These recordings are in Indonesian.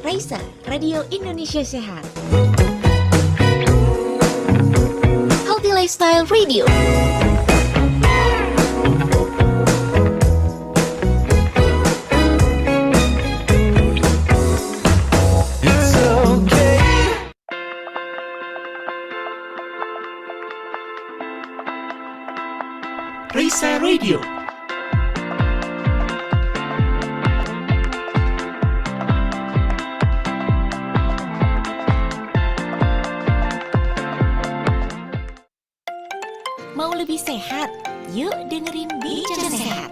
Raisa, Radio Indonesia Sehat. Healthy Lifestyle Radio. Raisa Radio. Mau lebih sehat? Yuk dengerin Bincang Sehat.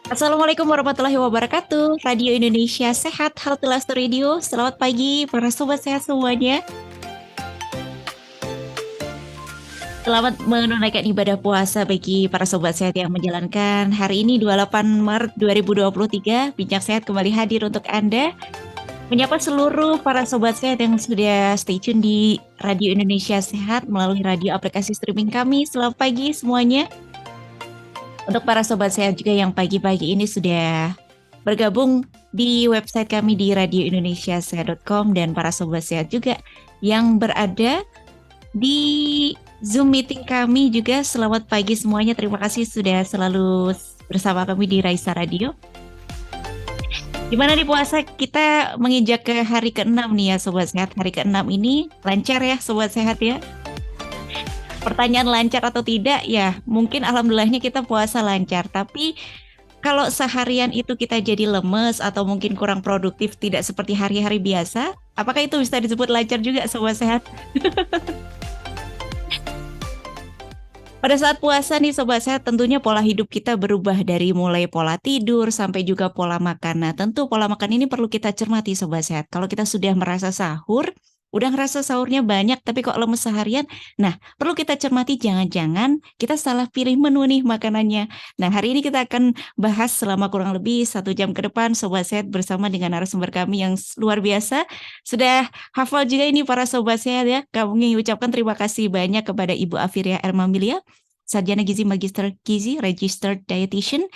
Assalamualaikum warahmatullahi wabarakatuh. Radio Indonesia Sehat, Healthy Lifestyle Radio. Selamat pagi para sobat sehat semuanya. Selamat menunaikan ibadah puasa bagi para sobat sehat yang menjalankan hari ini 28 Maret 2023. Bincang Sehat kembali hadir untuk Anda. Menyapa seluruh para sobat sehat yang sudah stay tune di Radio Indonesia Sehat melalui radio aplikasi streaming kami. Selamat pagi semuanya. Untuk para sobat sehat juga yang pagi-pagi ini sudah bergabung di website kami di radioindonesiasehat.com dan para sobat sehat juga yang berada di Zoom meeting kami juga selamat pagi semuanya. Terima kasih sudah selalu bersama kami di Raisa Radio. Gimana nih puasa kita menginjak ke hari ke-6 nih ya sobat sehat. Hari ke-6 ini lancar ya sobat sehat ya. Pertanyaan lancar atau tidak ya mungkin alhamdulillahnya kita puasa lancar, tapi kalau seharian itu kita jadi lemes atau mungkin kurang produktif tidak seperti hari-hari biasa, apakah itu bisa disebut lancar juga sobat sehat? Pada saat puasa nih sobat sehat tentunya pola hidup kita berubah dari mulai pola tidur sampai juga pola makan. Nah tentu pola makan ini perlu kita cermati sobat sehat. Kalau kita sudah merasa sahur, udah ngerasa sahurnya banyak tapi kok lemes seharian, nah perlu kita cermati jangan-jangan kita salah pilih menu nih makanannya. Nah hari ini kita akan bahas selama kurang lebih 1 jam ke depan sobat sehat bersama dengan narasumber kami yang luar biasa. Sudah hafal juga ini para sobat sehat ya. Kami ucapkan terima kasih banyak kepada Ibu Afiria Ermamilia, Sarjana Gizi Magister Gizi, Registered Dietitian.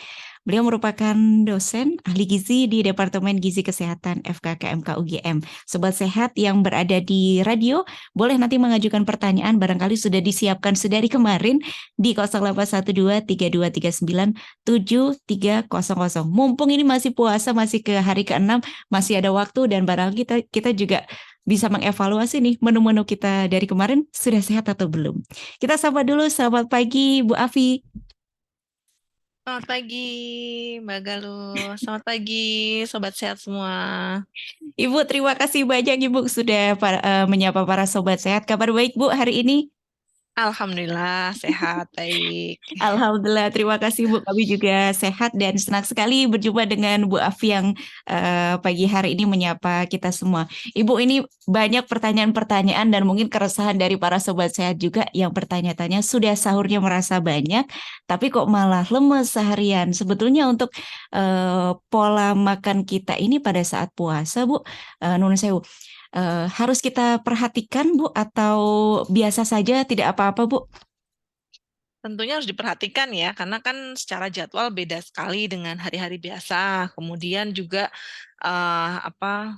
Beliau merupakan dosen ahli gizi di Departemen Gizi Kesehatan FKKMK UGM. Sobat sehat yang berada di radio, boleh nanti mengajukan pertanyaan, barangkali sudah disiapkan sedari kemarin di 0812-339-7300. Mumpung ini masih puasa, masih ke hari ke-6, masih ada waktu dan barangkali kita juga bisa mengevaluasi nih menu-menu kita dari kemarin sudah sehat atau belum. Kita sapa dulu, selamat pagi Bu Afi. Selamat pagi Mbak Galuh, selamat pagi Sobat Sehat semua. Ibu, terima kasih banyak Ibu sudah menyapa para sobat sehat. Kabar baik Bu hari ini? Alhamdulillah sehat, baik. Alhamdulillah, terima kasih Bu. Kami juga sehat dan senang sekali berjumpa dengan Bu Afi yang pagi hari ini menyapa kita semua. Ibu, ini banyak pertanyaan-pertanyaan dan mungkin keresahan dari para sobat sehat juga yang bertanya-tanya sudah sahurnya merasa banyak, tapi kok malah lemes seharian. Sebetulnya untuk pola makan kita ini pada saat puasa Bu, Nun Sewu, harus kita perhatikan Bu atau biasa saja tidak apa-apa Bu? Tentunya harus diperhatikan ya, karena kan secara jadwal beda sekali dengan hari-hari biasa. Kemudian juga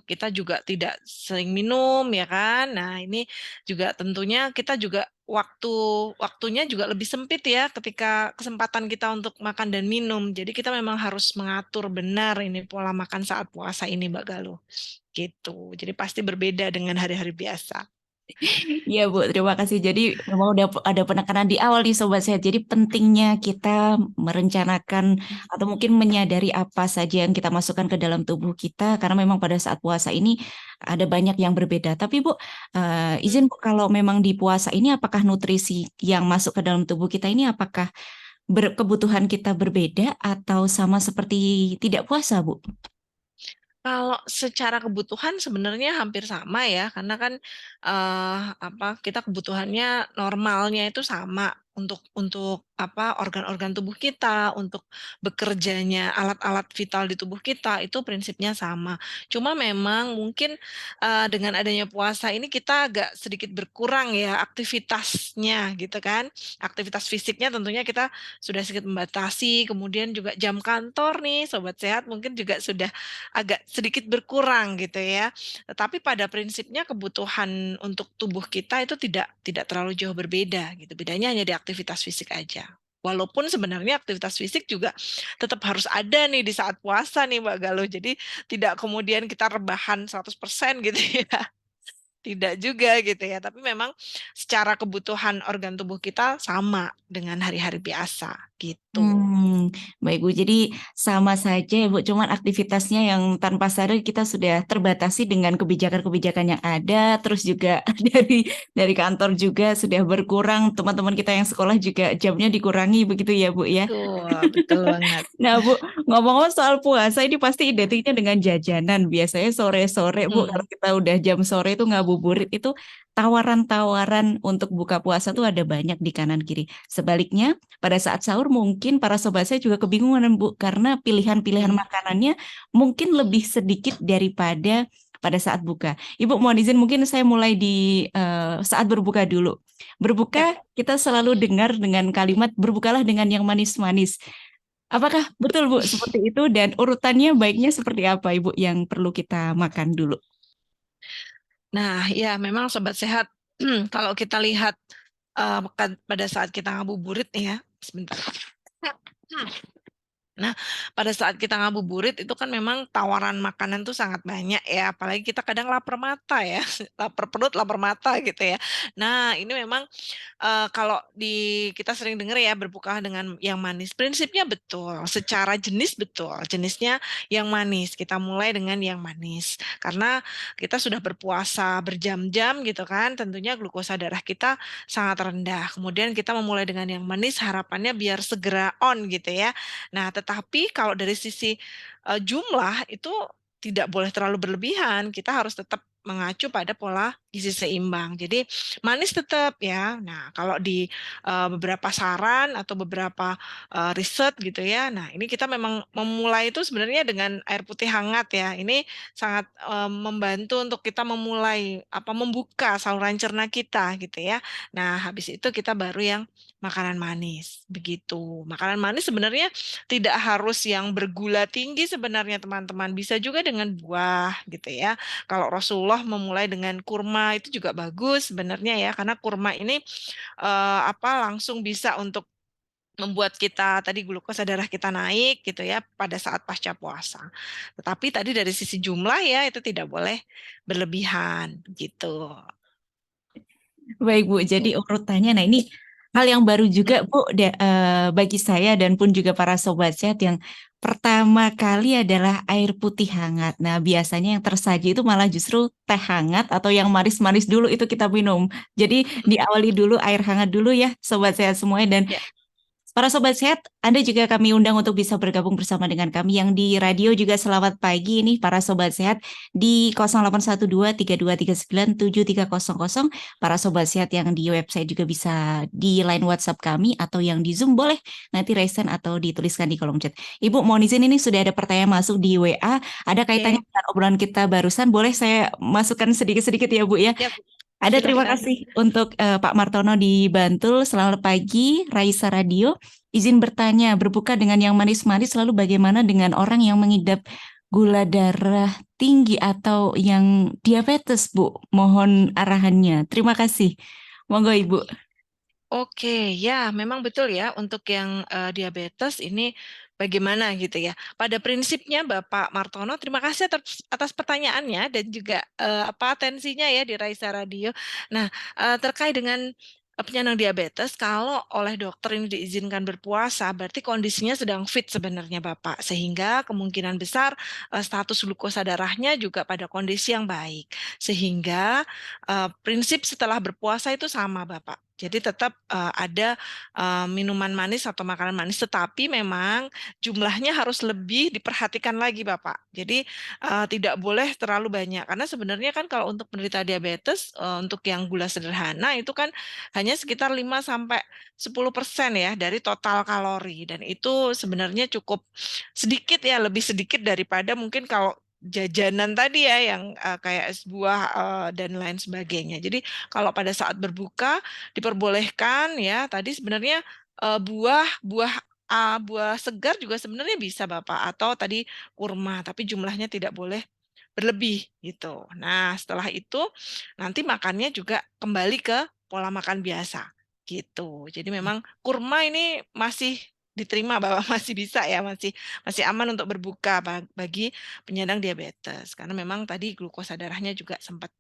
kita juga tidak sering minum ya kan. Nah ini juga tentunya kita juga waktunya juga lebih sempit ya ketika kesempatan kita untuk makan dan minum. Jadi kita memang harus mengatur benar ini pola makan saat puasa ini Mbak Galuh. Gitu. Jadi pasti berbeda dengan hari-hari biasa. Iya Bu, terima kasih. Jadi memang udah ada penekanan di awal nih Sobat Sehat. Jadi pentingnya kita merencanakan atau mungkin menyadari apa saja yang kita masukkan ke dalam tubuh kita. Karena memang pada saat puasa ini ada banyak yang berbeda. Tapi Bu, izin Bu, kalau memang di puasa ini apakah nutrisi yang masuk ke dalam tubuh kita ini apakah kebutuhan kita berbeda atau sama seperti tidak puasa Bu? Kalau secara kebutuhan sebenarnya hampir sama ya, karena kan, kita kebutuhannya normalnya itu sama untuk organ-organ tubuh kita, untuk bekerjanya alat-alat vital di tubuh kita, itu prinsipnya sama. Cuma memang mungkin, dengan adanya puasa ini kita agak sedikit berkurang ya aktivitasnya gitu kan. Aktivitas fisiknya tentunya kita sudah sedikit membatasi, kemudian juga jam kantor nih sobat sehat mungkin juga sudah agak sedikit berkurang gitu ya. Tetapi pada prinsipnya kebutuhan untuk tubuh kita itu tidak terlalu jauh berbeda gitu. Bedanya hanya di aktivitas fisik aja. Walaupun sebenarnya aktivitas fisik juga tetap harus ada nih di saat puasa nih Mbak Galuh. Jadi tidak kemudian kita rebahan 100% gitu ya. Tidak juga gitu ya. Tapi memang secara kebutuhan organ tubuh kita sama dengan hari-hari biasa gitu. Hmm, baik Bu. Jadi sama saja ya Bu, cuman aktivitasnya yang tanpa sadar kita sudah terbatasi dengan kebijakan-kebijakan yang ada, terus juga dari kantor juga sudah berkurang, teman-teman kita yang sekolah juga jamnya dikurangi begitu ya Bu ya. Betul, betul banget. Nah Bu, ngomong-ngomong soal puasa ini pasti identiknya dengan jajanan. Biasanya sore-sore Bu, kalau Hmm. kita udah jam sore itu ngabuburit itu tawaran-tawaran untuk buka puasa tuh ada banyak di kanan kiri. Sebaliknya pada saat sahur mungkin para sobat saya juga kebingungan Bu, karena pilihan-pilihan Hmm. makanannya mungkin lebih sedikit daripada pada saat buka. Ibu mohon izin mungkin saya mulai di saat berbuka dulu. Ya. Berbuka kita selalu dengar dengan kalimat berbukalah dengan yang manis-manis. Apakah betul Bu seperti itu dan urutannya baiknya seperti apa Ibu yang perlu kita makan dulu? Nah, ya memang sobat sehat, kalau kita lihat pada saat kita ngabuburit nih ya, sebentar. Nah, pada saat kita ngabuburit itu kan memang tawaran makanan tuh sangat banyak ya, apalagi kita kadang lapar mata ya, lapar perut, lapar mata gitu ya. Nah, ini memang kalau kita sering dengar ya berbuka dengan yang manis. Prinsipnya betul, secara jenis betul, jenisnya yang manis. Kita mulai dengan yang manis. Karena kita sudah berpuasa berjam-jam gitu kan, tentunya glukosa darah kita sangat rendah. Kemudian kita memulai dengan yang manis, harapannya biar segera on gitu ya. Nah, tetapi kalau dari sisi jumlah itu tidak boleh terlalu berlebihan. Kita harus tetap mengacu pada pola gizi seimbang. Jadi manis tetap ya. Nah, kalau di beberapa saran atau beberapa riset gitu ya. Nah, ini kita memang memulai itu sebenarnya dengan air putih hangat ya. Ini sangat membantu untuk kita memulai membuka saluran cerna kita gitu ya. Nah, habis itu kita baru yang makanan manis. Begitu. Makanan manis sebenarnya tidak harus yang bergula tinggi sebenarnya teman-teman. Bisa juga dengan buah gitu ya. Kalau Rasulullah memulai dengan kurma itu juga bagus sebenarnya ya, karena kurma ini langsung bisa untuk membuat kita tadi glukosa darah kita naik gitu ya pada saat pasca puasa. Tetapi tadi dari sisi jumlah ya itu tidak boleh berlebihan gitu. Baik Bu, jadi urutannya, nah ini hal yang baru juga Bu bagi saya dan pun juga para sobat sehat yang pertama kali adalah air putih hangat. Nah biasanya yang tersaji itu malah justru teh hangat atau yang manis-manis dulu itu kita minum. Jadi diawali dulu air hangat dulu ya sobat sehat semuanya dan Ya, para sobat sehat, Anda juga kami undang untuk bisa bergabung bersama dengan kami yang di radio juga selamat pagi ini para sobat sehat di 0812-3239-7300. Para sobat sehat yang di website juga bisa di line WhatsApp kami atau yang di Zoom boleh nanti resen atau dituliskan di kolom chat. Ibu mohon izin ini sudah ada pertanyaan masuk di WA, ada kaitannya oke. dengan obrolan kita barusan, boleh saya masukkan sedikit-sedikit ya Bu ya? Ya, Ada terima silahkan. kasih untuk Pak Martono di Bantul. Selamat pagi, Raisa Radio. Izin bertanya, berbuka dengan yang manis-manis, lalu bagaimana dengan orang yang mengidap gula darah tinggi atau yang diabetes, Bu? Mohon arahannya. Terima kasih. Monggo, Ibu. Oke, ya memang betul ya untuk yang diabetes ini bagaimana gitu ya. Pada prinsipnya Bapak Martono, terima kasih atas pertanyaannya dan juga atensinya ya di Raisa Radio. Nah, terkait dengan penyandang diabetes, kalau oleh dokter ini diizinkan berpuasa, berarti kondisinya sedang fit sebenarnya Bapak, sehingga kemungkinan besar status glukosa darahnya juga pada kondisi yang baik, sehingga prinsip setelah berpuasa itu sama Bapak. Jadi tetap ada minuman manis atau makanan manis, tetapi memang jumlahnya harus lebih diperhatikan lagi, Bapak. Jadi tidak boleh terlalu banyak, karena sebenarnya kan kalau untuk penderita diabetes, untuk yang gula sederhana itu kan hanya sekitar 5-10% ya dari total kalori, dan itu sebenarnya cukup sedikit ya, lebih sedikit daripada mungkin kalau jajanan tadi ya yang kayak es buah dan lain sebagainya. Jadi kalau pada saat berbuka diperbolehkan ya tadi sebenarnya buah buah buah segar juga sebenarnya bisa Bapak, atau tadi kurma, tapi jumlahnya tidak boleh berlebih gitu. Nah, setelah itu nanti makannya juga kembali ke pola makan biasa gitu. Jadi memang kurma ini masih diterima bahwa masih bisa ya, masih masih aman untuk berbuka bagi penyandang diabetes, karena memang tadi glukosa darahnya juga sempat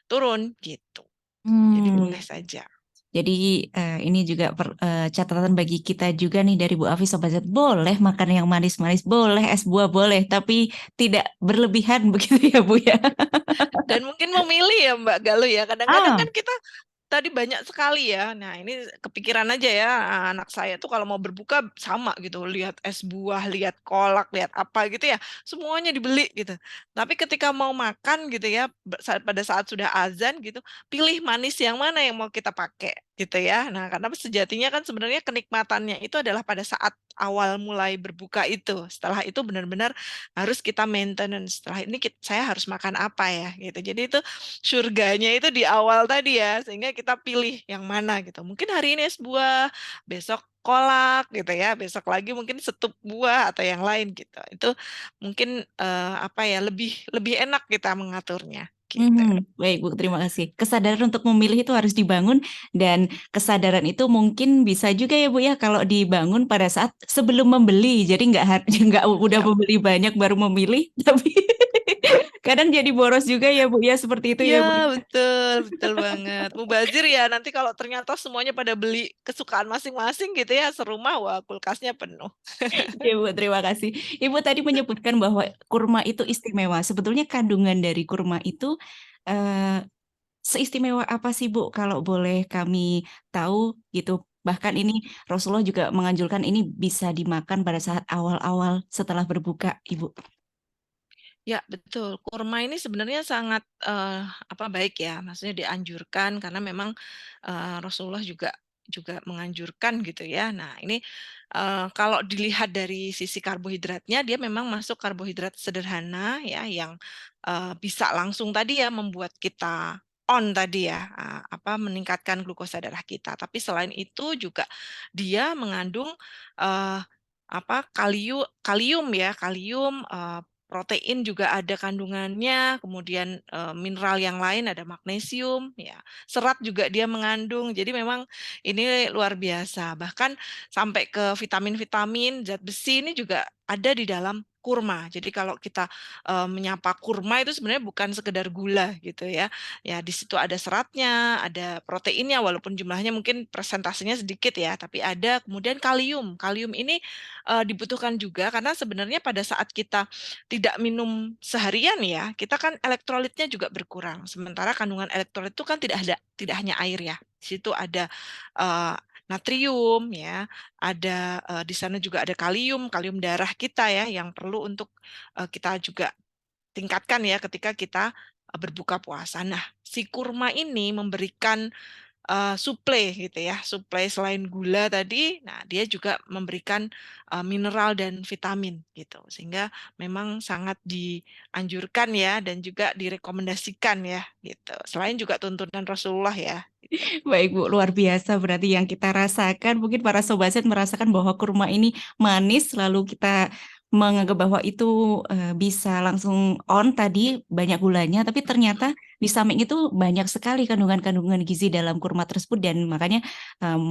turun gitu. Jadi Hmm. boleh saja. Jadi ini juga catatan bagi kita juga nih dari Bu Afi Sobat Z, boleh makan yang manis-manis, boleh es buah boleh, tapi tidak berlebihan begitu ya Bu ya. Dan mungkin memilih ya Mbak Galuh ya, kadang-kadang Ah, kan kita tadi banyak sekali ya. Nah, ini kepikiran aja ya, anak saya tuh kalau mau berbuka sama gitu, lihat es buah, lihat kolak, lihat apa gitu ya, semuanya dibeli gitu. Tapi ketika mau makan gitu ya, pada saat sudah azan gitu, pilih manis yang mana yang mau kita pakai gitu ya. Nah, karena sejatinya kan sebenarnya kenikmatannya itu adalah pada saat awal mulai berbuka itu. Setelah itu benar-benar harus kita maintenance. Setelah ini saya harus makan apa ya gitu. Jadi itu surganya itu di awal tadi ya, sehingga kita pilih yang mana gitu. Mungkin hari ini es buah, besok kolak gitu ya, besok lagi mungkin setup buah atau yang lain gitu. Itu mungkin apa ya, lebih lebih enak kita mengaturnya gitu. baik Bu, terima kasih. Kesadaran untuk memilih itu harus dibangun, dan kesadaran itu mungkin bisa juga ya Bu ya kalau dibangun pada saat sebelum membeli. Jadi nggak udah Ya, membeli banyak baru memilih, tapi kadang jadi boros juga ya Bu ya, seperti itu ya ya Bu. betul, betul banget. Mubazir ya, nanti kalau ternyata semuanya pada beli kesukaan masing-masing gitu ya, serumah wah kulkasnya penuh. Ya Bu, terima kasih. Ibu tadi menyebutkan bahwa kurma itu istimewa. Sebetulnya kandungan dari kurma itu eh, seistimewa apa sih Bu? Kalau boleh kami tahu gitu. Bahkan ini Rasulullah juga menganjurkan ini bisa dimakan pada saat awal-awal setelah berbuka, Ibu. Ya, betul. Kurma ini sebenarnya sangat apa baik ya, maksudnya dianjurkan karena memang Rasulullah juga juga menganjurkan gitu ya. Nah, ini kalau dilihat dari sisi karbohidratnya, dia memang masuk karbohidrat sederhana ya yang bisa langsung tadi ya membuat kita on tadi ya, apa meningkatkan glukosa darah kita. Tapi selain itu juga dia mengandung eh, apa kalium ya, kalium protein juga ada kandungannya, kemudian mineral yang lain ada magnesium, ya. Serat juga dia mengandung. Jadi memang ini luar biasa. Bahkan sampai ke vitamin-vitamin, zat besi ini juga ada di dalam kurma. Jadi kalau kita menyapa kurma itu sebenarnya bukan sekedar gula gitu ya. Ya di situ ada seratnya, ada proteinnya walaupun jumlahnya mungkin persentasenya sedikit ya, tapi ada. Kemudian kalium. Kalium ini dibutuhkan juga karena sebenarnya pada saat kita tidak minum seharian ya, kita kan elektrolitnya juga berkurang. Sementara kandungan elektrolit itu kan tidak hanya air ya. Di situ ada eh, natrium ya, ada di sana juga ada kalium, kalium darah kita ya yang perlu untuk kita juga tingkatkan ya ketika kita berbuka puasa. Nah, si kurma ini memberikan suplai gitu ya, suplai selain gula tadi, nah dia juga memberikan mineral dan vitamin gitu, sehingga memang sangat dianjurkan ya dan juga direkomendasikan ya gitu. Selain juga tuntunan Rasulullah ya. Gitu. Baik Bu, luar biasa berarti yang kita rasakan. Mungkin para sobat set merasakan bahwa kurma ini manis, lalu kita menganggap bahwa itu bisa langsung on tadi, banyak gulanya, tapi ternyata di samping itu banyak sekali kandungan-kandungan gizi dalam kurma tersebut, dan makanya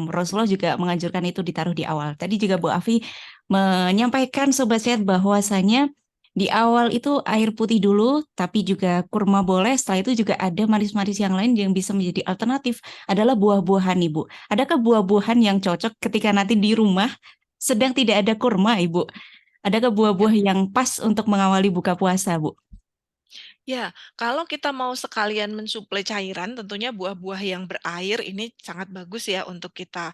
Rasulullah juga menganjurkan itu ditaruh di awal. Tadi juga Bu Afi menyampaikan sobat sehat bahwasanya di awal itu air putih dulu, tapi juga kurma boleh. Setelah itu juga ada manis-manis yang lain yang bisa menjadi alternatif, adalah buah-buahan, Ibu. Adakah buah-buahan yang cocok ketika nanti di rumah sedang tidak ada kurma, Ibu? Adakah Ya. buah-buah yang pas untuk mengawali buka puasa, Bu? Ya, kalau kita mau sekalian mensuplai cairan, tentunya buah-buah yang berair ini sangat bagus ya untuk kita,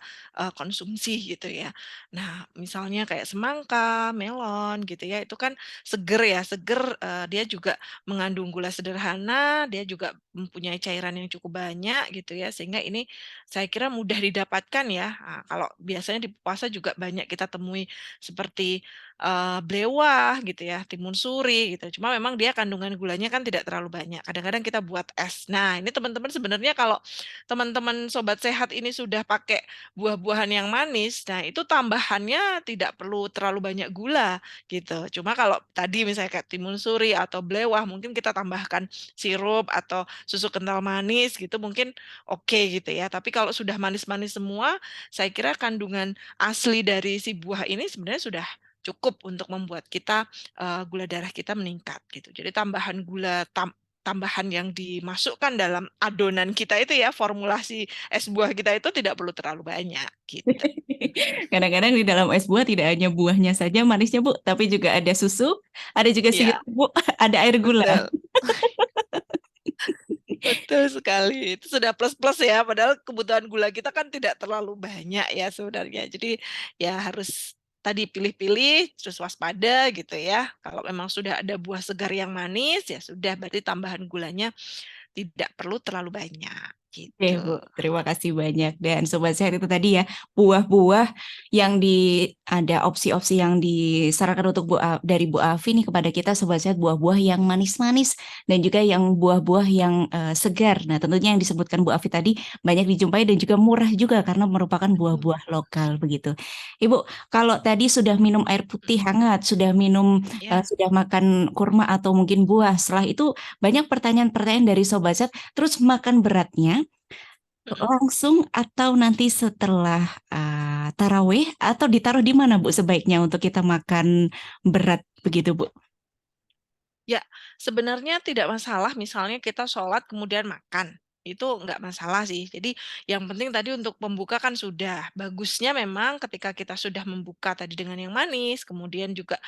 konsumsi gitu ya. Nah, misalnya kayak semangka, melon gitu ya, itu kan seger ya, seger, dia juga mengandung gula sederhana, dia juga mempunyai cairan yang cukup banyak gitu ya, sehingga ini saya kira mudah didapatkan ya. Kalau biasanya di puasa juga banyak kita temui seperti blewah gitu ya, timun suri gitu. Cuma memang dia kandungan gulanya kan tidak terlalu banyak. Kadang-kadang kita buat es. Nah, ini teman-teman sebenarnya kalau teman-teman sobat sehat ini sudah pakai buah-buahan yang manis, nah itu tambahannya tidak perlu terlalu banyak gula gitu. Cuma kalau tadi misalnya kayak timun suri atau blewah mungkin kita tambahkan sirup atau susu kental manis gitu mungkin oke gitu ya. Tapi kalau sudah manis-manis semua, saya kira kandungan asli dari si buah ini sebenarnya sudah cukup untuk membuat kita, gula darah kita meningkat gitu. Jadi tambahan tambahan yang dimasukkan dalam adonan kita itu ya, formulasi es buah kita itu tidak perlu terlalu banyak gitu. Kadang-kadang di dalam es buah tidak hanya buahnya saja manisnya Bu, tapi juga ada susu, ada juga sirup Iya, Bu, ada air gula. betul. Betul sekali, itu sudah plus-plus ya, padahal kebutuhan gula kita kan tidak terlalu banyak ya sebenarnya. Jadi ya harus tadi pilih-pilih, terus waspada gitu ya. Kalau memang sudah ada buah segar yang manis, ya sudah berarti tambahan gulanya tidak perlu terlalu banyak Oke gitu. Bu, terima kasih banyak. Dan Sobat Sehat itu tadi ya, buah-buah yang ada opsi-opsi yang disarankan untuk dari Bu Afi nih kepada kita Sobat Sehat, buah-buah yang manis-manis dan juga yang buah-buah yang segar. Nah tentunya yang disebutkan Bu Afi tadi banyak dijumpai dan juga murah juga karena merupakan Mhm, buah-buah lokal begitu. Ibu, kalau tadi sudah minum air putih hangat, sudah minum, ya, sudah makan kurma atau mungkin buah, setelah itu banyak pertanyaan-pertanyaan dari Sobat Sehat, terus makan beratnya mhm. langsung atau nanti setelah tarawih atau ditaruh di mana Bu sebaiknya untuk kita makan berat begitu Bu? Ya, sebenarnya tidak masalah misalnya kita sholat kemudian makan. Itu nggak masalah sih. Jadi yang penting tadi untuk membuka kan sudah. Bagusnya memang ketika kita sudah membuka tadi dengan yang manis, kemudian juga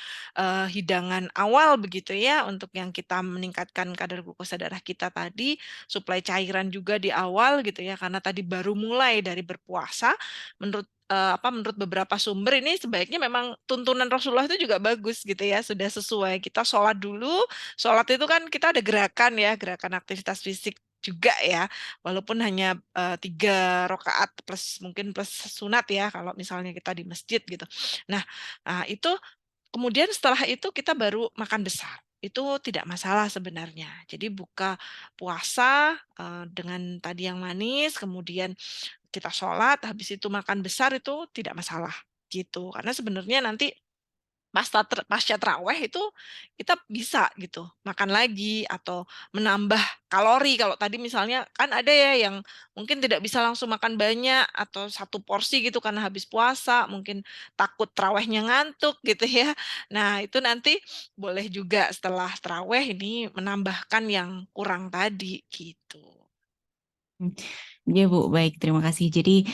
hidangan awal begitu ya untuk yang kita meningkatkan kadar glukosa darah kita tadi, suplai cairan juga di awal gitu ya. Karena tadi baru mulai dari berpuasa, menurut beberapa sumber ini sebaiknya memang tuntunan Rasulullah itu juga bagus gitu ya, sudah sesuai. Kita sholat dulu. Sholat itu kan kita ada gerakan ya, gerakan aktivitas fisik juga ya, walaupun hanya 3 rakaat plus mungkin plus sunat ya, kalau misalnya kita di masjid gitu. Nah, itu kemudian setelah itu kita baru makan besar. Itu tidak masalah sebenarnya. Jadi buka puasa dengan tadi yang manis, kemudian kita sholat, habis itu makan besar itu tidak masalah gitu. Karena sebenarnya nanti pasca tarawih itu kita bisa gitu, makan lagi atau menambah kalori. Kalau tadi misalnya kan ada ya yang mungkin tidak bisa langsung makan banyak atau satu porsi gitu karena habis puasa, mungkin takut tarawihnya ngantuk gitu ya. Nah, itu nanti boleh juga setelah tarawih ini menambahkan yang kurang tadi gitu. Hmm. Ya Bu, baik terima kasih. Jadi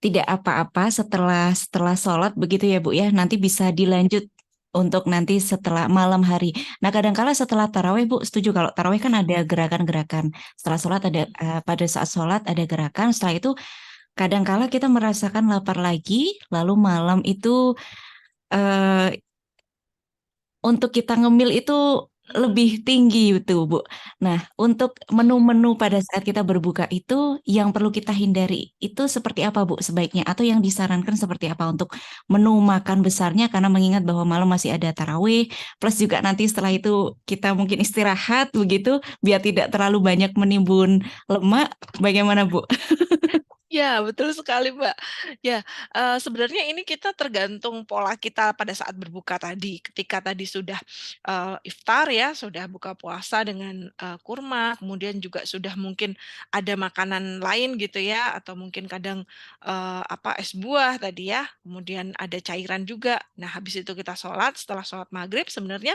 tidak apa-apa setelah setelah sholat begitu ya Bu ya. Nanti bisa dilanjut untuk nanti setelah malam hari. Nah kadangkala setelah tarawih Bu, setuju kalau tarawih kan ada gerakan-gerakan. Setelah sholat ada pada saat sholat ada gerakan. Setelah itu kadangkala kita merasakan lapar lagi. Lalu malam itu eh, untuk kita ngemil itu Mhm, lebih tinggi itu, Bu. Nah, untuk menu-menu pada mhm. saat kita berbuka itu yang perlu kita hindari itu seperti apa, Bu, sebaiknya? Atau yang disarankan seperti apa untuk menu makan besarnya karena mengingat bahwa malam masih ada tarawih, plus juga nanti setelah itu kita mungkin istirahat begitu biar tidak terlalu banyak menimbun lemak. Bagaimana, Bu? Ya, betul sekali, Mbak. Ya, sebenarnya ini kita tergantung pola kita pada saat berbuka tadi. Ketika tadi sudah, iftar ya, sudah buka puasa dengan, kurma, kemudian juga sudah mungkin ada makanan lain gitu ya, atau mungkin kadang, es buah tadi ya, kemudian ada cairan juga. Nah, habis itu kita sholat, setelah sholat maghrib sebenarnya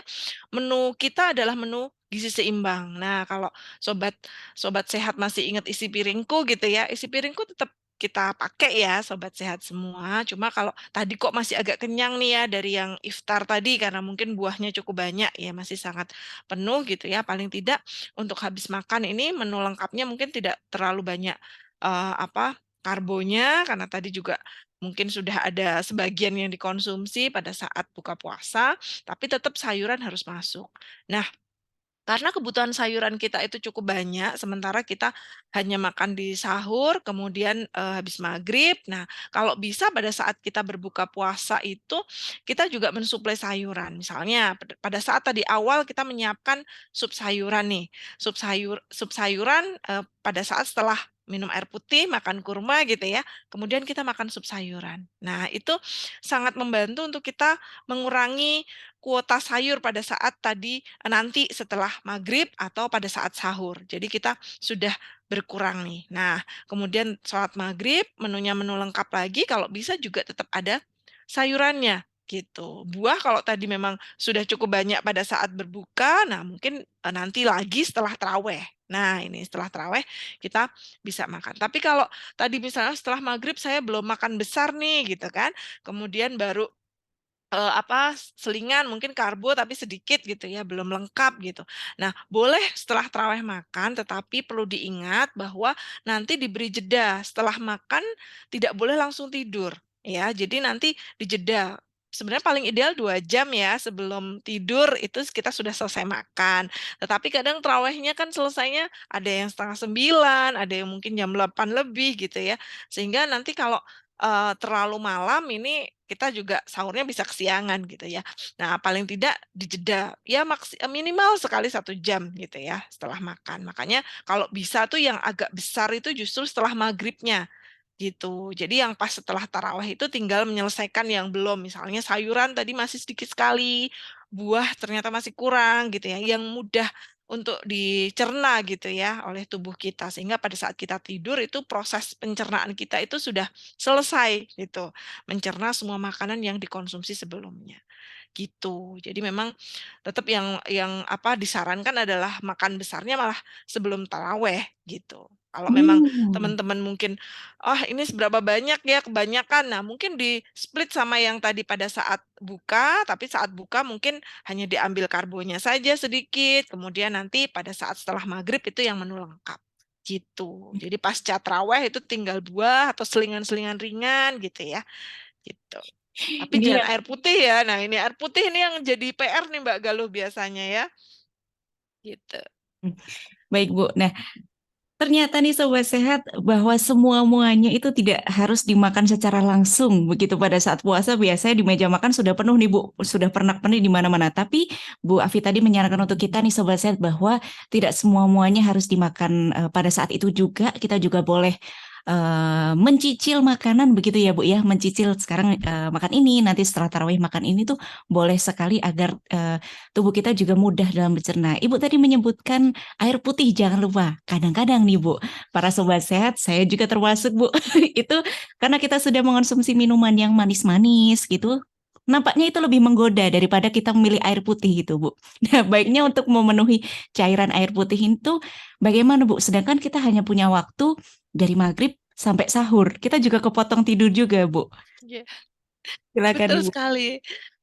menu kita adalah menu gizi seimbang. Nah, kalau sobat sobat sehat masih ingat isi piringku gitu ya, isi piringku tetap kita pakai ya Sobat Sehat semua. Cuma kalau tadi kok masih agak kenyang nih ya dari yang iftar tadi karena mungkin buahnya cukup banyak ya masih sangat penuh gitu ya. Paling tidak untuk habis makan ini menu lengkapnya mungkin tidak terlalu banyak karbonya karena tadi juga mungkin sudah ada sebagian yang dikonsumsi pada saat buka puasa, tapi tetap sayuran harus masuk. Nah, karena kebutuhan sayuran kita itu cukup banyak, sementara kita hanya makan di sahur, kemudian, habis maghrib. Nah, kalau bisa pada saat kita berbuka puasa itu, kita juga mensuplai sayuran. Misalnya pada saat tadi awal kita menyiapkan sup sayuran nih, sup sayuran, pada saat setelah minum air putih, makan kurma gitu ya, kemudian kita makan sup sayuran. Nah, itu sangat membantu untuk kita mengurangi kuota sayur pada saat tadi nanti setelah maghrib atau pada saat sahur. Jadi kita sudah berkurang nih. Nah, kemudian sholat maghrib, menunya menu lengkap lagi, kalau bisa juga tetap ada sayurannya gitu. Buah kalau tadi memang sudah cukup banyak pada saat berbuka, nah mungkin nanti lagi setelah terawih. Nah, ini setelah terawih kita bisa makan. Tapi kalau tadi misalnya setelah maghrib saya belum makan besar nih gitu kan, kemudian baru selingan mungkin karbo tapi sedikit gitu ya, belum lengkap gitu. Nah, boleh setelah tarawih makan, tetapi perlu diingat bahwa nanti diberi jeda. Setelah makan tidak boleh langsung tidur, ya. Jadi nanti dijeda. Sebenarnya paling ideal 2 jam ya sebelum tidur itu kita sudah selesai makan. Tetapi kadang tarawihnya kan selesainya ada yang setengah 9, ada yang mungkin jam 8 lebih gitu ya. Sehingga nanti kalau terlalu malam ini kita juga sahurnya bisa kesiangan gitu ya. Nah, paling tidak dijeda, ya minimal sekali 1 jam gitu ya setelah makan. Makanya kalau bisa tuh yang agak besar itu justru setelah maghribnya gitu. Jadi yang pas setelah tarawih itu tinggal menyelesaikan yang belum. Misalnya sayuran tadi masih sedikit sekali, buah ternyata masih kurang gitu ya, yang mudah untuk dicerna gitu ya oleh tubuh kita. Sehingga pada saat kita tidur itu proses pencernaan kita itu sudah selesai gitu. Mencerna semua makanan yang dikonsumsi sebelumnya gitu. Jadi memang tetap yang disarankan adalah makan besarnya malah sebelum taraweh gitu. Kalau memang Hmm. teman-teman mungkin, ini seberapa banyak ya kebanyakan. Nah, mungkin di-split sama yang tadi pada saat buka, tapi saat buka mungkin hanya diambil karbonya saja sedikit, kemudian nanti pada saat setelah maghrib itu yang menu lengkap, gitu. Jadi pasca taraweh itu tinggal buah atau selingan-selingan ringan gitu ya, gitu. Tapi Ini jangan ya. air putih ya. Nah, ini air putih ini yang jadi PR nih Mbak Galuh biasanya ya, gitu. Baik, Bu. Nah, ternyata nih Sobat Sehat bahwa semua-muanya itu tidak harus dimakan secara langsung. Begitu pada saat puasa biasanya di meja makan sudah penuh nih Bu, sudah pernak-pernik di mana-mana. Tapi Bu Afi tadi menyarankan untuk kita nih Sobat Sehat bahwa tidak semua-muanya harus dimakan pada saat itu juga. Kita juga boleh mencicil makanan begitu ya Bu ya, mencicil sekarang makan ini, nanti setelah tarawih makan ini tuh boleh sekali agar tubuh kita juga mudah dalam mencerna. Ibu tadi menyebutkan air putih jangan lupa. Kadang-kadang nih Bu, para sobat sehat, saya juga termasuk Bu. Itu karena kita sudah mengonsumsi minuman yang manis-manis gitu. Nampaknya itu lebih menggoda daripada kita memilih air putih gitu Bu. Nah, baiknya untuk memenuhi cairan air putih itu bagaimana Bu? Sedangkan kita hanya punya waktu dari maghrib sampai sahur. Kita juga kepotong tidur juga Bu. Iya. Silakan Betul Ibu. sekali.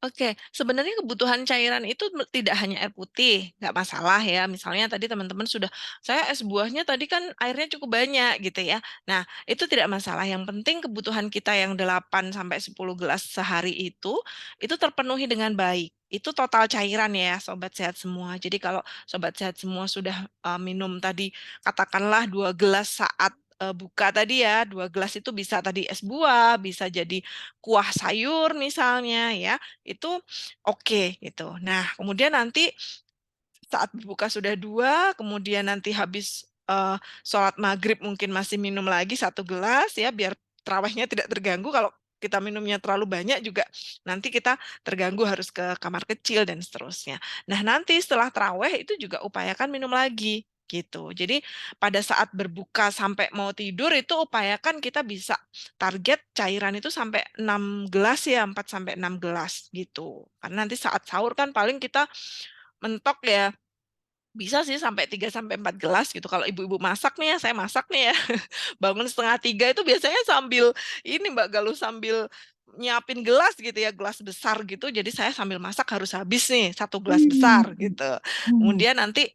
Oke, sebenarnya kebutuhan cairan itu tidak hanya air putih, nggak masalah ya. Misalnya tadi teman-teman sudah, saya es buahnya tadi kan airnya cukup banyak gitu ya. Nah, itu tidak masalah. Yang penting kebutuhan kita yang 8 sampai 10 gelas sehari itu terpenuhi dengan baik. Itu total cairan ya, sobat sehat semua. Jadi kalau sobat sehat semua sudah minum tadi katakanlah 2 gelas saat buka tadi ya, 2 gelas itu bisa tadi es buah, bisa jadi kuah sayur misalnya ya, itu oke gitu. Nah, kemudian nanti saat berbuka sudah 2, kemudian nanti habis, sholat maghrib mungkin masih minum lagi 1 gelas ya, biar terawihnya tidak terganggu, kalau kita minumnya terlalu banyak juga nanti kita terganggu harus ke kamar kecil dan seterusnya. Nah, nanti setelah terawih itu juga upayakan minum lagi, gitu. Jadi pada saat berbuka sampai mau tidur itu upayakan kita bisa target cairan itu sampai 6 gelas ya, 4 sampai 6 gelas gitu. Karena nanti saat sahur kan paling kita mentok ya Bisa sih sampai 3 sampai 4 gelas gitu. Kalau ibu-ibu masak nih ya, saya masak nih ya. Bangun setengah tiga itu biasanya sambil ini Mbak Galuh, sambil nyiapin gelas gitu ya, gelas besar gitu. Jadi saya sambil masak harus habis nih satu gelas Hmm. besar gitu. Hmm. Kemudian nanti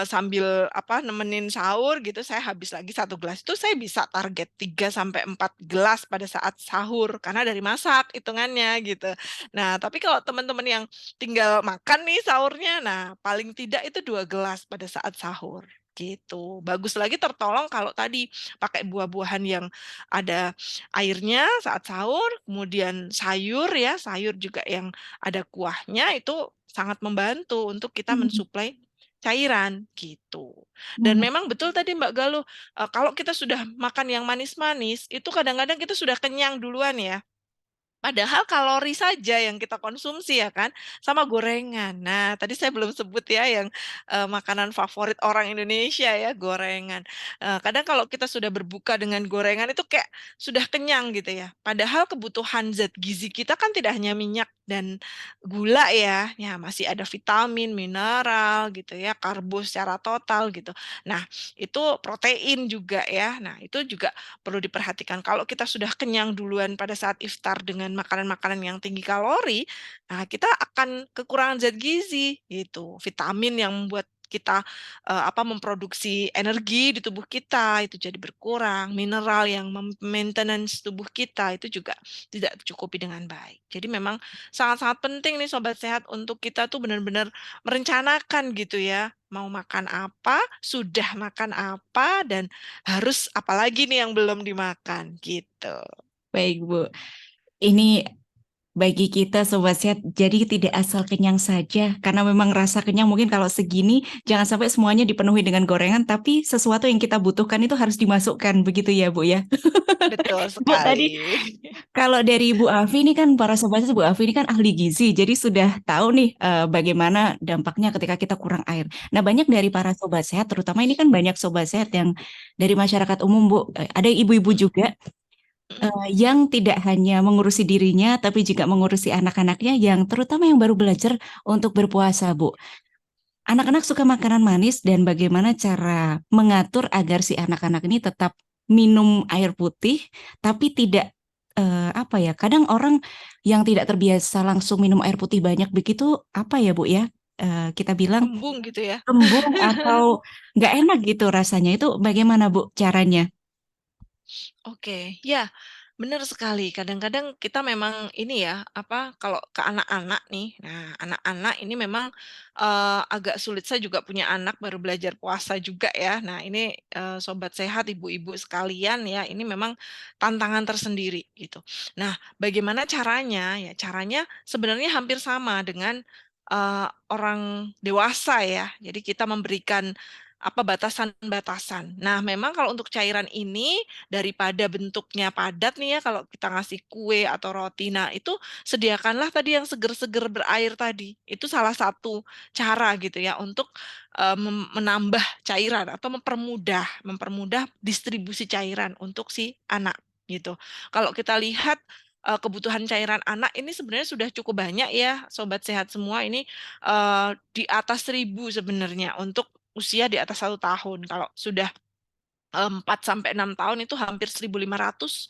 sambil apa nemenin sahur gitu, saya habis lagi satu gelas. Itu saya bisa target 3 sampai 4 gelas pada saat sahur karena dari masak hitungannya gitu. Nah, tapi kalau teman-teman yang tinggal makan nih sahurnya, nah paling tidak itu 2 gelas pada saat sahur gitu. Bagus lagi tertolong kalau tadi pakai buah-buahan yang ada airnya saat sahur, kemudian sayur ya, sayur juga yang ada kuahnya itu sangat membantu untuk kita Hmm. mensuplai cairan gitu. Dan Hmm. memang betul tadi Mbak Galuh, kalau kita sudah makan yang manis-manis, itu kadang-kadang kita sudah kenyang duluan ya. Padahal kalori saja yang kita konsumsi ya kan, sama gorengan. Nah, tadi saya belum sebut ya yang makanan favorit orang Indonesia ya, gorengan. Kadang kalau kita sudah berbuka dengan gorengan itu kayak sudah kenyang gitu ya. Padahal kebutuhan zat gizi kita kan tidak hanya minyak dan gula ya, ya masih ada vitamin, mineral gitu ya, karbo secara total gitu. Nah, itu protein juga ya. Nah, itu juga perlu diperhatikan. Kalau kita sudah kenyang duluan pada saat iftar dengan makanan-makanan yang tinggi kalori, nah kita akan kekurangan zat gizi gitu. Vitamin yang membuat kita memproduksi energi di tubuh kita itu jadi berkurang, mineral yang maintenance tubuh kita itu juga tidak tercukupi dengan baik. Jadi memang sangat-sangat penting nih sobat sehat untuk kita tuh benar-benar merencanakan gitu ya, mau makan apa, sudah makan apa, dan harus apalagi nih yang belum dimakan gitu. Baik, Bu. Ini bagi kita Sobat Sehat, jadi tidak asal kenyang saja, karena memang rasa kenyang mungkin kalau segini, jangan sampai semuanya dipenuhi dengan gorengan, tapi sesuatu yang kita butuhkan itu harus dimasukkan, begitu ya Bu ya. Betul Bu, sekali. tadi kalau dari Ibu Afi ini kan, para Sobat Sehat, Bu Afi ini kan ahli gizi, jadi sudah tahu nih bagaimana dampaknya ketika kita kurang air. Nah, banyak dari para Sobat Sehat, terutama ini kan banyak Sobat Sehat yang dari masyarakat umum, Bu, ada ibu-ibu Mm, juga mm, yang tidak hanya mengurusi dirinya, tapi juga mengurusi anak-anaknya yang terutama yang baru belajar untuk berpuasa, Bu. Anak-anak suka makanan manis dan bagaimana cara mengatur agar si anak-anak ini tetap minum air putih, tapi tidak apa ya? Kadang orang yang tidak terbiasa langsung minum air putih banyak begitu, apa ya, Bu ya? Kita bilang Kembung gitu ya. kembung atau nggak enak gitu rasanya. Itu bagaimana, Bu, caranya? Oke, ya, benar sekali. Kadang-kadang kita memang ini ya, apa, kalau ke anak-anak nih, nah anak-anak ini memang agak sulit. Saya juga punya anak baru belajar puasa juga ya. Nah ini sobat sehat, ibu-ibu sekalian ya, ini memang tantangan tersendiri gitu. Nah, bagaimana caranya? Ya, caranya sebenarnya hampir sama dengan orang dewasa ya. Jadi kita memberikan apa batasan-batasan. Nah, memang kalau untuk cairan ini daripada bentuknya padat nih ya, kalau kita ngasih kue atau roti, nah itu sediakanlah tadi yang seger-seger berair tadi. Itu salah satu cara gitu ya untuk menambah cairan atau mempermudah mempermudah distribusi cairan untuk si anak gitu. Kalau kita lihat kebutuhan cairan anak ini sebenarnya sudah cukup banyak ya, sobat sehat semua ini di atas 1.000 sebenarnya untuk usia di atas 1 tahun. Kalau sudah 4 sampai 6 tahun itu hampir 1.500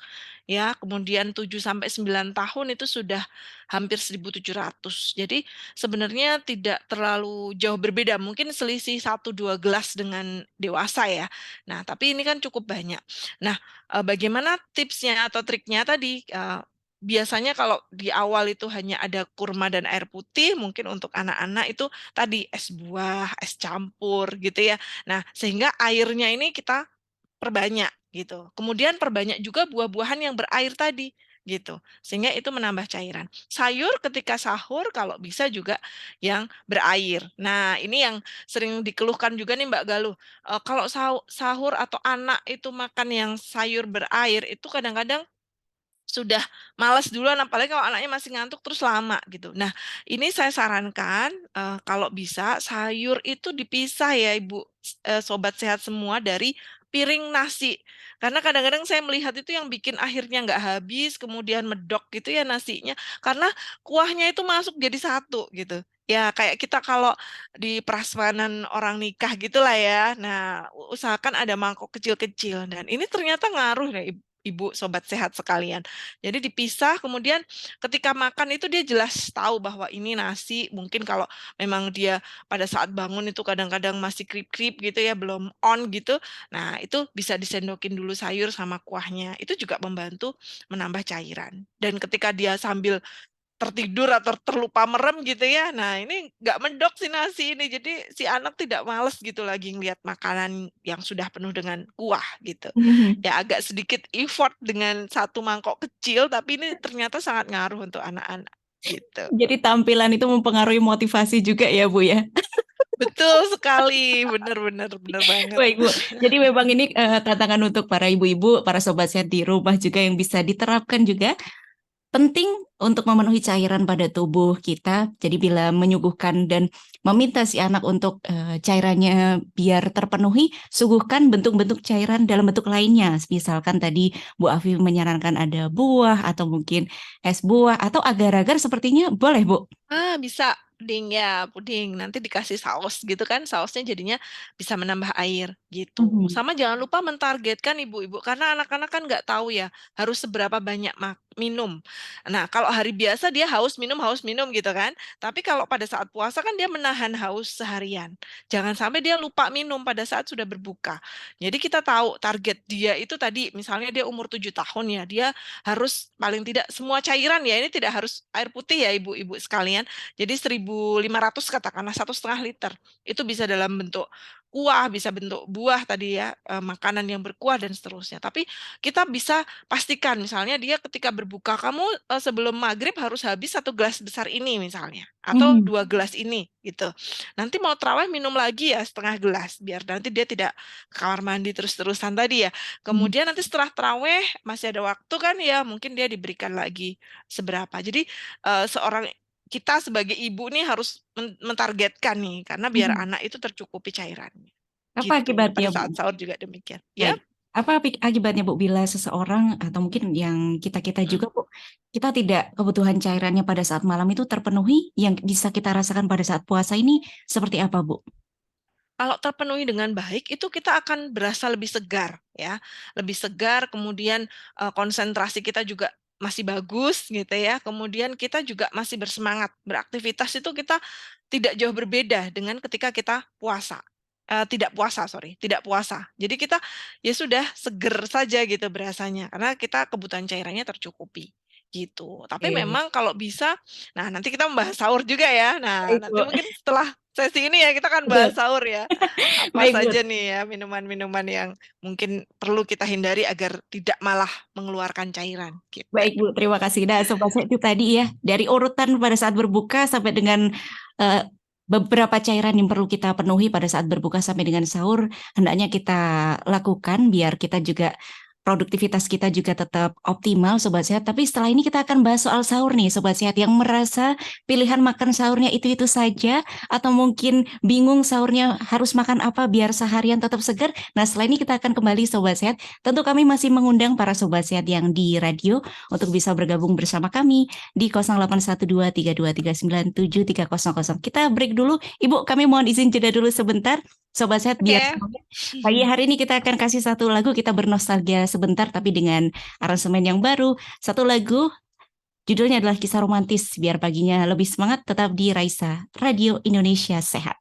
ya, kemudian 7 sampai 9 tahun itu sudah hampir 1.700. Jadi sebenarnya tidak terlalu jauh berbeda, mungkin selisih 1-2 gelas dengan dewasa ya. Nah, tapi ini kan cukup banyak. Nah, bagaimana tipsnya atau triknya tadi, biasanya kalau di awal itu hanya ada kurma dan air putih, mungkin untuk anak-anak itu tadi es buah, es campur gitu ya. Nah, sehingga airnya ini kita perbanyak gitu. Kemudian perbanyak juga buah-buahan yang berair tadi gitu. Sehingga itu menambah cairan. Sayur ketika sahur kalau bisa juga yang berair. Nah, ini yang sering dikeluhkan juga nih Mbak Galuh. Kalau sahur atau anak itu makan yang sayur berair itu kadang-kadang sudah malas duluan, apalagi kalau anaknya masih ngantuk terus lama gitu. Nah, ini saya sarankan, kalau bisa sayur itu dipisah ya Ibu, sobat sehat semua dari piring nasi. Karena kadang-kadang saya melihat itu yang bikin akhirnya nggak habis, kemudian medok gitu ya nasinya, karena kuahnya itu masuk jadi satu gitu. Ya kayak kita kalau di prasmanan orang nikah gitulah ya. Nah, usahakan ada mangkok kecil-kecil dan ini ternyata ngaruh deh Ibu sobat sehat sekalian. Jadi dipisah kemudian ketika makan itu dia jelas tahu bahwa ini nasi. Mungkin kalau memang dia pada saat bangun itu kadang-kadang masih krip-krip gitu ya, belum on gitu. Nah, itu bisa disendokin dulu sayur sama kuahnya. Itu juga membantu menambah cairan. Dan ketika dia sambil tertidur atau terlupa merem gitu ya. Nah, ini nggak mendok si nasi ini. Jadi si anak tidak males gitu lagi ngelihat makanan yang sudah penuh dengan kuah gitu. Mhm. Ya agak sedikit effort dengan satu mangkok kecil, tapi ini ternyata sangat ngaruh untuk anak-anak gitu. Jadi tampilan itu mempengaruhi motivasi juga ya Bu ya. Betul sekali, benar-benar benar banget. Baik Bu, jadi memang ini tantangan untuk para ibu-ibu, para sobat sehat di rumah juga yang bisa diterapkan juga. Penting untuk memenuhi cairan pada tubuh kita. Jadi bila menyuguhkan dan meminta si anak untuk cairannya biar terpenuhi, suguhkan bentuk-bentuk cairan dalam bentuk lainnya. Misalkan tadi Bu Afi menyarankan ada buah atau mungkin es buah atau agar-agar sepertinya boleh Bu. Bisa puding ya, puding. Nanti dikasih saus gitu kan, sausnya jadinya bisa menambah air gitu. Mhm. Sama jangan lupa mentargetkan ibu-ibu karena anak-anak kan nggak tahu ya harus seberapa banyak minum. Nah, kalau hari biasa dia haus minum gitu kan. Tapi kalau pada saat puasa kan dia menahan haus seharian. Jangan sampai dia lupa minum pada saat sudah berbuka. Jadi kita tahu target dia itu tadi misalnya dia umur 7 tahun ya, dia harus paling tidak semua cairan ya, ini tidak harus air putih ya ibu-ibu sekalian. Jadi 1.500 katakanlah 1,5 liter. Itu bisa dalam bentuk kuah, bisa bentuk buah tadi ya, makanan yang berkuah dan seterusnya. Tapi kita bisa pastikan misalnya dia ketika berbuka, kamu sebelum maghrib harus habis 1 gelas besar ini misalnya. Atau Mhm. 2 gelas ini gitu. Nanti mau terawih minum lagi ya 1/2 gelas. Biar nanti dia tidak ke kamar mandi terus-terusan tadi ya. Mhm. Kemudian nanti setelah terawih masih ada waktu kan ya, mungkin dia diberikan lagi seberapa. Jadi seorang kita sebagai ibu nih harus mentargetkan nih, karena biar Mhm. anak itu tercukupi cairannya. Apa Gitu. akibatnya Pada Bu? saat sahur juga demikian. Ya, Baik. Apa akibatnya Bu bila seseorang atau mungkin yang kita-kita mm. juga Bu, kita tidak kebutuhan cairannya pada saat malam itu terpenuhi, yang bisa kita rasakan pada saat puasa ini seperti apa Bu? Kalau terpenuhi dengan baik, itu kita akan berasa lebih segar, ya, lebih segar. Kemudian konsentrasi kita juga masih bagus, gitu ya. Kemudian kita juga masih bersemangat beraktivitas itu kita tidak jauh berbeda dengan ketika kita puasa. Tidak puasa, sorry, tidak puasa. Jadi kita ya sudah seger saja gitu berasanya, karena kita kebutuhan cairannya tercukupi. Gitu. Tapi Oke, memang kalau bisa, nah nanti kita membahas sahur juga ya. Nah, baik nanti Bu. mungkin setelah sesi ini ya kita akan bahas Betul. sahur ya. Apa Baik Bu. saja nih ya minuman-minuman yang mungkin perlu kita hindari agar tidak malah mengeluarkan cairan gitu. Baik Bu, terima kasih. Nah, Sobat Saya itu tadi ya, dari urutan pada saat berbuka sampai dengan eh, beberapa cairan yang perlu kita penuhi pada saat berbuka sampai dengan sahur, hendaknya kita lakukan biar kita juga produktivitas kita juga tetap optimal Sobat Sehat. Tapi setelah ini kita akan bahas soal sahur nih Sobat Sehat yang merasa pilihan makan sahurnya itu-itu saja atau mungkin bingung sahurnya harus makan apa biar seharian tetap segar. Nah, setelah ini kita akan kembali Sobat Sehat. Tentu kami masih mengundang para Sobat Sehat yang di radio untuk bisa bergabung bersama kami di 081232397300. Kita break dulu. Ibu, kami mohon izin jeda dulu sebentar. Sobat Sehat, biar Oke. pagi hari ini kita akan kasih satu lagu, kita bernostalgia sebentar tapi dengan aransemen yang baru. Satu lagu, judulnya adalah Kisah Romantis. Biar paginya lebih semangat, tetap di Raisa, Radio Indonesia Sehat.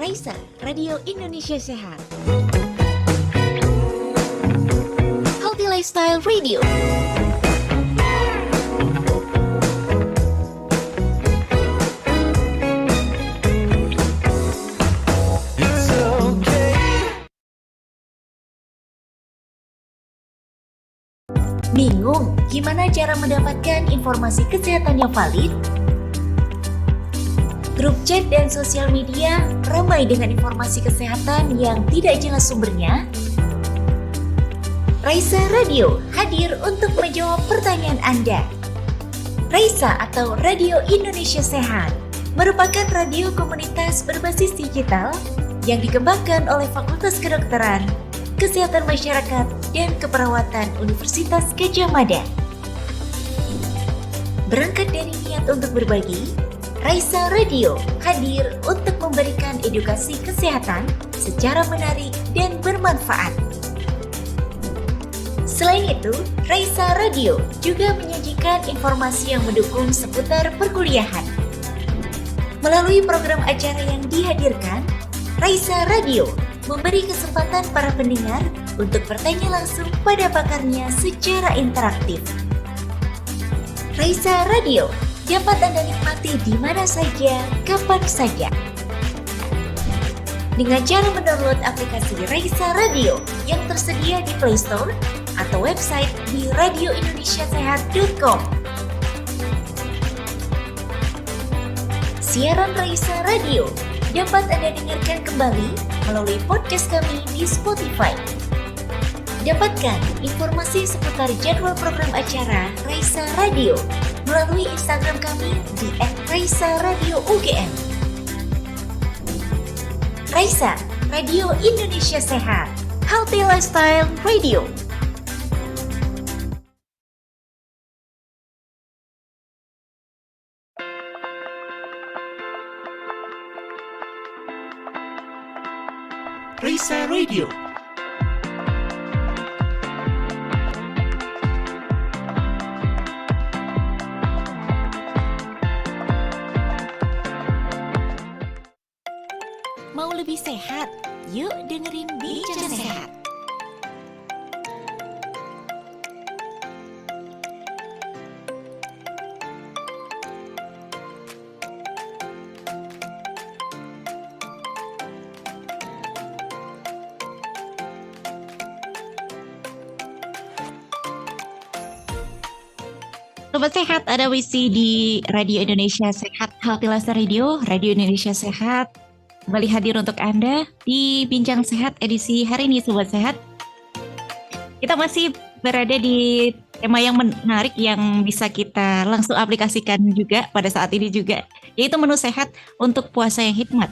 Raisa, Radio Indonesia Sehat. Healthy Lifestyle Radio. Bingung gimana cara mendapatkan informasi kesehatan yang valid? Grup chat dan sosial media ramai dengan informasi kesehatan yang tidak jelas sumbernya. Raisa Radio hadir untuk menjawab pertanyaan Anda. Raisa atau Radio Indonesia Sehat merupakan radio komunitas berbasis digital yang dikembangkan oleh Fakultas Kedokteran, Kesehatan Masyarakat, dan Keperawatan Universitas Gadjah Mada. Berangkat dari niat untuk berbagi, Raisa Radio hadir untuk memberikan edukasi kesehatan secara menarik dan bermanfaat. Selain itu, Raisa Radio juga menyajikan informasi yang mendukung seputar perkuliahan. Melalui program acara yang dihadirkan, Raisa Radio memberi kesempatan para pendengar untuk bertanya langsung pada pakarnya secara interaktif. Raisa Radio dapat Anda nikmati di mana saja, kapan saja. Dengan cara mendownload aplikasi Raisa Radio yang tersedia di Play Store atau website di radioindonesiasehat.com. Siaran Raisa Radio dapat Anda dengarkan kembali melalui podcast kami di Spotify. Dapatkan informasi seputar jadwal program acara Raisa Radio melalui Instagram kami di @raisa_radio_ugm. Raisa, Radio Indonesia Sehat, Healthy Lifestyle Radio. Raisa Radio. Mau lebih sehat? Yuk dengerin Bincang Sehat. Sobat Sehat, ada Wisi di Radio Indonesia Sehat, Healthy Lifestyle Radio, Radio Indonesia Sehat. Kembali hadir untuk Anda di Bincang Sehat edisi hari ini, Sobat Sehat. Kita masih berada di tema yang menarik yang bisa kita langsung aplikasikan juga pada saat ini juga, yaitu menu sehat untuk puasa yang hikmat.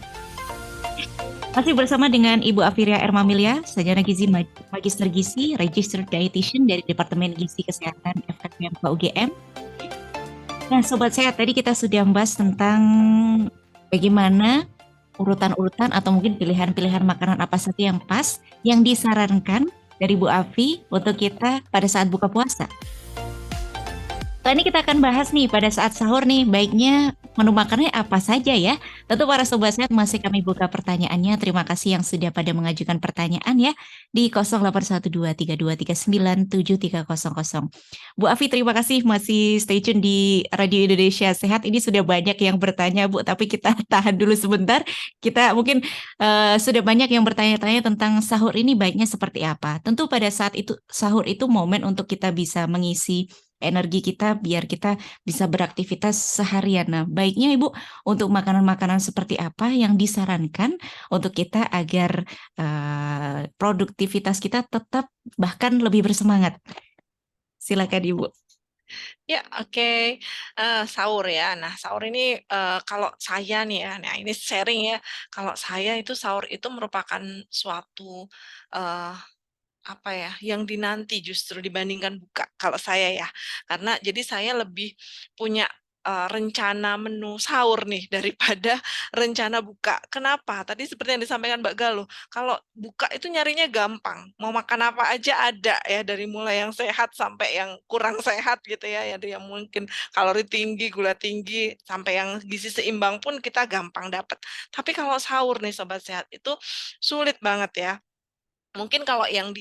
Masih bersama dengan Ibu Afiria Ermamilia, sarjana gizi magister gizi, registered dietitian dari Departemen Gizi Kesehatan FKM UGM. Nah, Sobat Sehat, tadi kita sudah membahas tentang bagaimana urutan-urutan atau mungkin pilihan-pilihan makanan apa saja yang pas, yang disarankan dari Bu Afi untuk kita pada saat buka puasa. Setelah ini kita akan bahas nih pada saat sahur nih, baiknya menu makannya apa saja ya. Tentu para Sobat Sehat masih kami buka pertanyaannya. Terima kasih yang sudah pada mengajukan pertanyaan ya di 081232397300. Bu Afi, terima kasih masih stay tune di Radio Indonesia Sehat. Ini sudah banyak yang bertanya Bu, tapi kita tahan dulu sebentar. Kita mungkin sudah banyak yang bertanya-tanya tentang sahur ini baiknya seperti apa. Tentu pada saat itu sahur itu momen untuk kita bisa mengisi energi kita biar kita bisa beraktivitas seharian. Nah, baiknya Ibu untuk makanan-makanan seperti apa yang disarankan untuk kita agar produktivitas kita tetap bahkan lebih bersemangat. Silakan Ibu. Ya, oke. Sahur ya. Nah, sahur ini kalau saya nih ya, nah ini sharing ya. Kalau saya itu sahur itu merupakan suatu eh, apa ya, yang dinanti justru dibandingkan buka kalau saya ya. Karena jadi saya lebih punya rencana menu sahur nih daripada rencana buka. Kenapa? Tadi seperti yang disampaikan Mbak Galuh, kalau buka itu nyarinya gampang. Mau makan apa aja ada ya, dari mulai yang sehat sampai yang kurang sehat gitu ya. Dari yang mungkin kalori tinggi, gula tinggi, sampai yang gizi seimbang pun kita gampang dapat. Tapi kalau sahur nih Sobat Sehat itu sulit banget ya. Mungkin kalau yang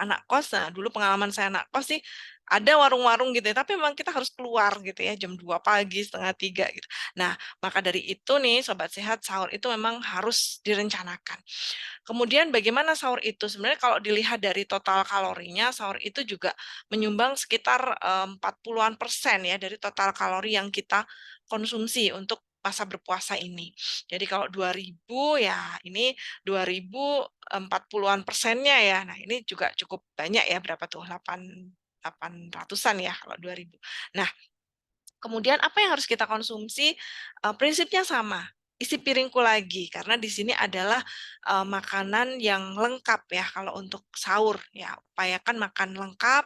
anak kos, nah dulu pengalaman saya anak kos sih, ada warung-warung gitu ya, tapi memang kita harus keluar gitu ya, jam 2 pagi, setengah 3 gitu. Nah, maka dari itu nih Sobat Sehat, sahur itu memang harus direncanakan. Kemudian bagaimana sahur itu? Sebenarnya kalau dilihat dari total kalorinya, sahur itu juga menyumbang sekitar 40-an% ya dari total kalori yang kita konsumsi untuk masa berpuasa ini. Jadi kalau 2000 ya ini 2040-an%-nya ya. Nah, ini juga cukup banyak ya, berapa tuh? 800-an ya kalau 2000. Nah, kemudian apa yang harus kita konsumsi? Prinsipnya sama. isi piringku lagi karena di sini adalah makanan yang lengkap ya kalau untuk sahur ya. Upayakan makan lengkap,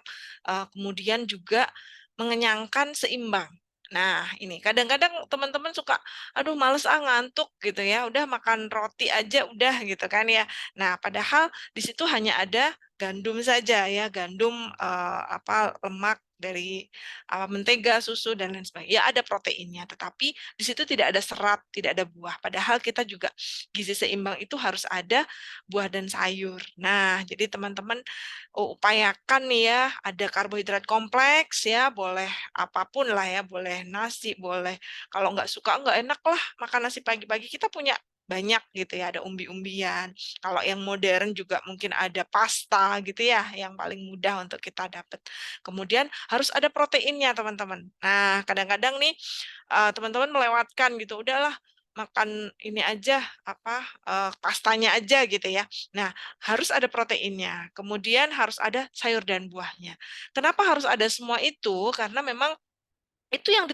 kemudian juga mengenyangkan, seimbang. Nah, ini kadang-kadang teman-teman suka, aduh males ngantuk gitu ya, udah makan roti aja udah gitu kan ya. Nah, padahal di situ hanya ada gandum saja ya, gandum lemak dari mentega, susu dan lain sebagainya. Ya ada proteinnya, tetapi di situ tidak ada serat, tidak ada buah. Padahal kita juga gizi seimbang itu harus ada buah dan sayur. Nah, jadi teman-teman upayakan nih ya, ada karbohidrat kompleks ya, boleh apapun lah ya, boleh nasi, boleh kalau nggak suka nggak enak lah makan nasi pagi-pagi. Kita punya banyak gitu ya, ada umbi-umbian. Kalau yang modern juga mungkin ada pasta gitu ya, yang paling mudah untuk kita dapat. Kemudian harus ada proteinnya teman-teman. Nah, kadang-kadang nih teman-teman melewatkan gitu, udahlah makan ini aja pastanya aja gitu ya. Nah, harus ada proteinnya. Kemudian harus ada sayur dan buahnya. Kenapa harus ada semua itu? Karena memang itu yang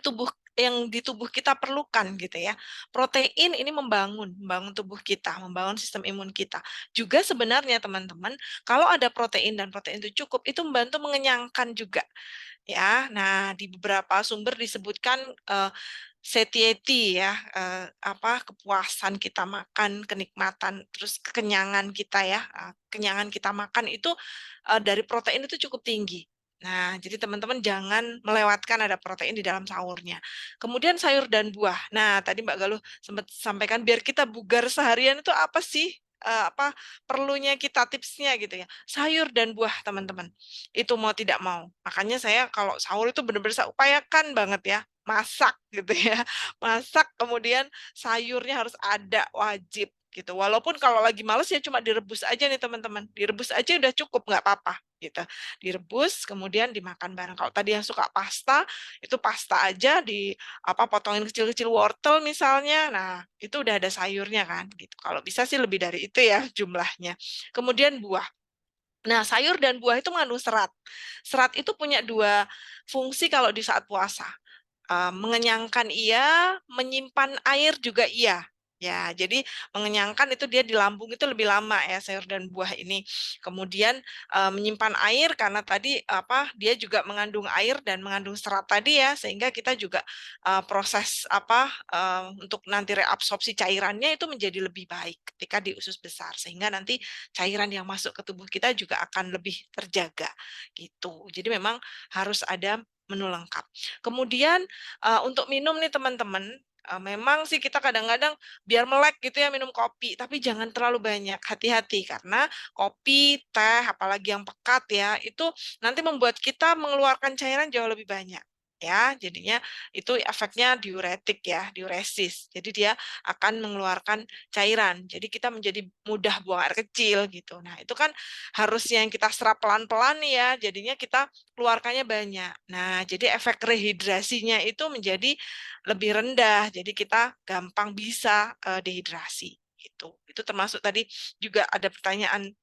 di tubuh kita perlukan gitu ya. Protein ini membangun tubuh kita, membangun sistem imun kita. Juga sebenarnya teman-teman, kalau ada protein dan protein itu cukup, itu membantu mengenyangkan juga ya. Nah, di beberapa sumber disebutkan satiety ya, kepuasan kita makan, kenikmatan, terus kekenyangan kita ya, kenyangan kita makan itu dari protein itu cukup tinggi. Nah, jadi teman-teman jangan melewatkan ada protein di dalam sahurnya. Kemudian sayur dan buah. Nah, tadi Mbak Galuh sempat sampaikan biar kita bugar seharian itu apa sih? Perlunya kita tipsnya gitu ya. Sayur dan buah, teman-teman. Itu mau tidak mau. Makanya saya kalau sahur itu benar-benar saya upayakan banget ya masak gitu ya. Masak kemudian sayurnya harus ada wajib gitu. Walaupun kalau lagi males ya cuma direbus aja nih teman-teman. Direbus aja udah cukup nggak apa-apa gitu. Direbus kemudian dimakan bareng. Kalau tadi yang suka pasta itu pasta aja potongin kecil-kecil wortel misalnya. Nah, itu udah ada sayurnya kan gitu. Kalau bisa sih lebih dari itu ya jumlahnya. Kemudian buah. Nah, sayur dan buah itu mengandung serat. Serat itu punya dua fungsi kalau di saat puasa. Mengenyangkan iya, menyimpan air juga iya. Ya, jadi mengenyangkan itu dia di lambung itu lebih lama ya sayur dan buah ini. Kemudian menyimpan air karena tadi dia juga mengandung air dan mengandung serat tadi ya sehingga kita juga proses untuk nanti reabsorpsi cairannya itu menjadi lebih baik ketika di usus besar sehingga nanti cairan yang masuk ke tubuh kita juga akan lebih terjaga gitu. Jadi memang harus ada menu lengkap. Kemudian untuk minum nih teman-teman, memang sih kita kadang-kadang biar melek gitu ya minum kopi, tapi jangan terlalu banyak. Hati-hati karena kopi, teh, apalagi yang pekat ya, itu nanti membuat kita mengeluarkan cairan jauh lebih banyak. Ya, jadinya itu efeknya diuretik ya, diuresis. Jadi dia akan mengeluarkan cairan. Jadi kita menjadi mudah buang air kecil gitu. Nah, itu kan harusnya yang kita serap pelan-pelan nih ya, jadinya kita keluarkannya banyak. Nah, jadi efek rehidrasinya itu menjadi lebih rendah. Jadi kita gampang bisa dehidrasi gitu. Itu termasuk tadi juga ada pertanyaan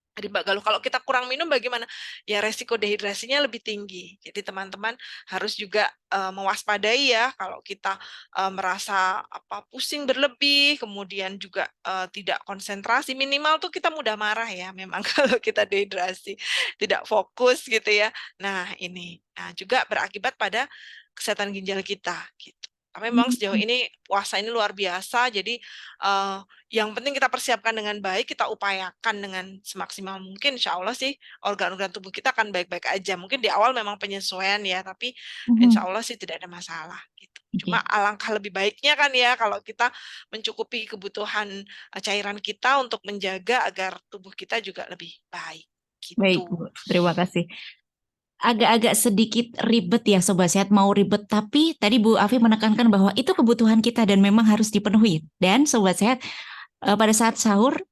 dari Mbak Galuh, kalau kita kurang minum bagaimana? Ya resiko dehidrasinya lebih tinggi. Jadi teman-teman harus juga mewaspadai ya kalau kita merasa pusing berlebih, kemudian juga tidak konsentrasi, minimal tuh kita mudah marah ya memang kalau kita dehidrasi, tidak fokus gitu ya. Nah, ini. Nah, juga berakibat pada kesehatan ginjal kita gitu. Tapi memang sejauh ini puasa ini luar biasa, jadi yang penting kita persiapkan dengan baik, kita upayakan dengan semaksimal mungkin, insya Allah sih organ-organ tubuh kita akan baik-baik aja. Mungkin di awal memang penyesuaian ya, tapi insya Allah sih tidak ada masalah gitu. Cuma Oke. alangkah lebih baiknya kan ya kalau kita mencukupi kebutuhan cairan kita untuk menjaga agar tubuh kita juga lebih baik Baik, gitu. Bu. Terima kasih. Agak-agak sedikit ribet ya Sobat Sehat, mau ribet, tapi tadi Bu Afi menekankan bahwa itu kebutuhan kita dan memang harus dipenuhi. Dan Sobat Sehat, pada saat sahur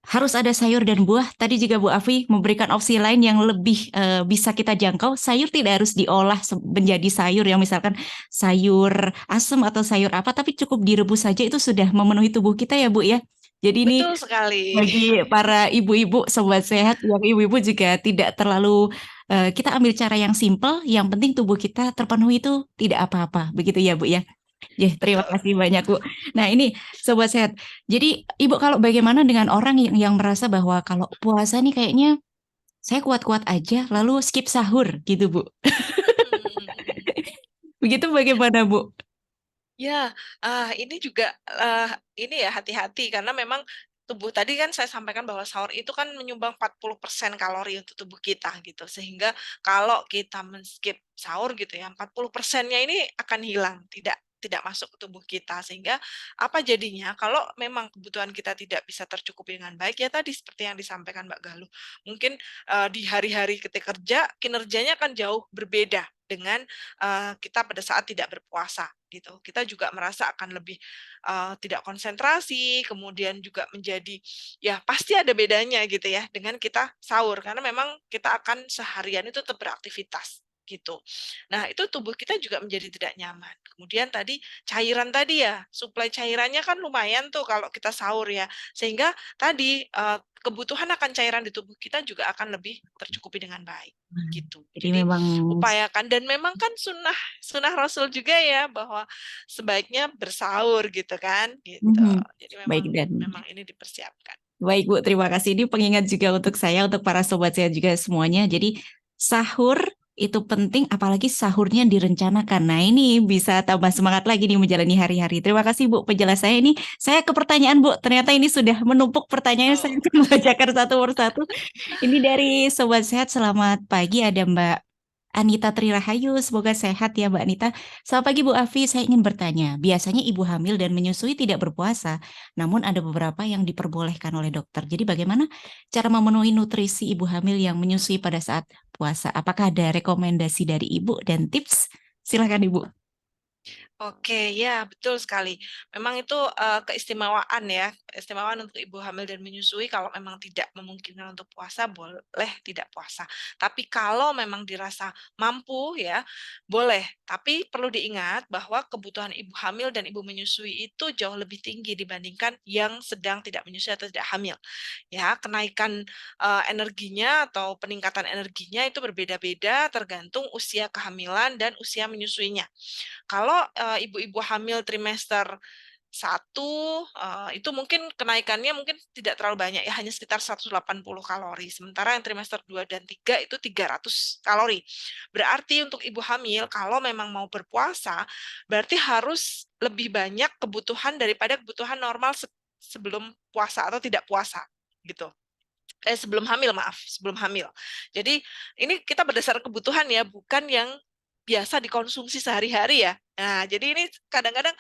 harus ada sayur dan buah. Tadi juga Bu Afi memberikan opsi lain yang lebih bisa kita jangkau. Sayur tidak harus diolah menjadi sayur yang misalkan sayur asem atau sayur apa, tapi cukup direbus saja itu sudah memenuhi tubuh kita ya Bu ya. Jadi ini Betul sekali. bagi para ibu-ibu Sobat Sehat, yang ibu-ibu juga tidak terlalu kita ambil cara yang simpel, yang penting tubuh kita terpenuhi itu tidak apa-apa. Begitu ya Bu ya. Ya, Gitu. terima kasih banyak, Bu. Nah, ini Sobat Sehat. Jadi, Ibu kalau bagaimana dengan orang yang merasa bahwa kalau puasa nih kayaknya saya kuat-kuat aja, lalu skip sahur gitu, Bu. Begitu bagaimana, Bu? Ya, ini juga ini ya hati-hati karena memang tubuh tadi kan saya sampaikan bahwa sahur itu kan menyumbang 40% kalori untuk tubuh kita gitu. Sehingga kalau kita men-skip sahur gitu ya, 40%-nya ini akan hilang, tidak masuk ke tubuh kita. Sehingga apa jadinya kalau memang kebutuhan kita tidak bisa tercukupi dengan baik ya tadi seperti yang disampaikan Mbak Galuh. Mungkin di hari-hari ketika kerja kinerjanya akan jauh berbeda dengan kita pada saat tidak berpuasa gitu. Kita juga merasa akan lebih tidak konsentrasi, kemudian juga menjadi ya pasti ada bedanya gitu ya dengan kita sahur karena memang kita akan seharian itu tetap beraktivitas gitu. Nah, itu tubuh kita juga menjadi tidak nyaman. Kemudian tadi cairan tadi ya, suplai cairannya kan lumayan tuh kalau kita sahur ya. Sehingga tadi kebutuhan akan cairan di tubuh kita juga akan lebih tercukupi dengan baik Nah, gitu. jadi Jadi memang upayakan dan memang kan sunnah sunnah Rasul juga ya bahwa sebaiknya bersahur gitu kan gitu. mhm, Jadi baik memang dan memang ini dipersiapkan. baik Bu, terima kasih. Ini pengingat juga untuk saya, untuk para sobat saya juga semuanya. Jadi sahur itu penting, apalagi sahurnya direncanakan. Nah ini bisa tambah semangat lagi nih menjalani hari-hari. Terima kasih Bu penjelasannya ini. Saya ke pertanyaan Bu, ternyata ini sudah menumpuk pertanyaan. Saya Oh, akan bacakan satu persatu. Ini dari Sobat Sehat, selamat pagi ada Mbak Anita Trirahayu, semoga sehat ya Mbak Anita. Selamat pagi Bu Afi, saya ingin bertanya. Biasanya ibu hamil dan menyusui tidak berpuasa, namun ada beberapa yang diperbolehkan oleh dokter. Jadi bagaimana cara memenuhi nutrisi ibu hamil yang menyusui pada saat puasa? Apakah ada rekomendasi dari ibu dan tips? Silakan Ibu. oke, ya betul sekali. Memang itu keistimewaan ya, keistimewaan untuk ibu hamil dan menyusui kalau memang tidak memungkinkan untuk puasa, boleh tidak puasa. Tapi kalau memang dirasa mampu ya, boleh. Tapi perlu diingat bahwa kebutuhan ibu hamil dan ibu menyusui itu jauh lebih tinggi dibandingkan yang sedang tidak menyusui atau tidak hamil. Ya, kenaikan energinya atau peningkatan energinya itu berbeda-beda tergantung usia kehamilan dan usia menyusuinya. Kalau ibu-ibu hamil trimester 1 itu mungkin kenaikannya mungkin tidak terlalu banyak ya, hanya sekitar 180 kalori. Sementara yang trimester 2 dan 3 itu 300 kalori. Berarti untuk ibu hamil kalau memang mau berpuasa, berarti harus lebih banyak kebutuhan daripada kebutuhan normal sebelum puasa atau tidak puasa gitu. Sebelum hamil, maaf, sebelum hamil. Jadi ini kita berdasar kebutuhan ya, bukan yang biasa dikonsumsi sehari-hari ya. Nah, jadi ini kadang-kadang,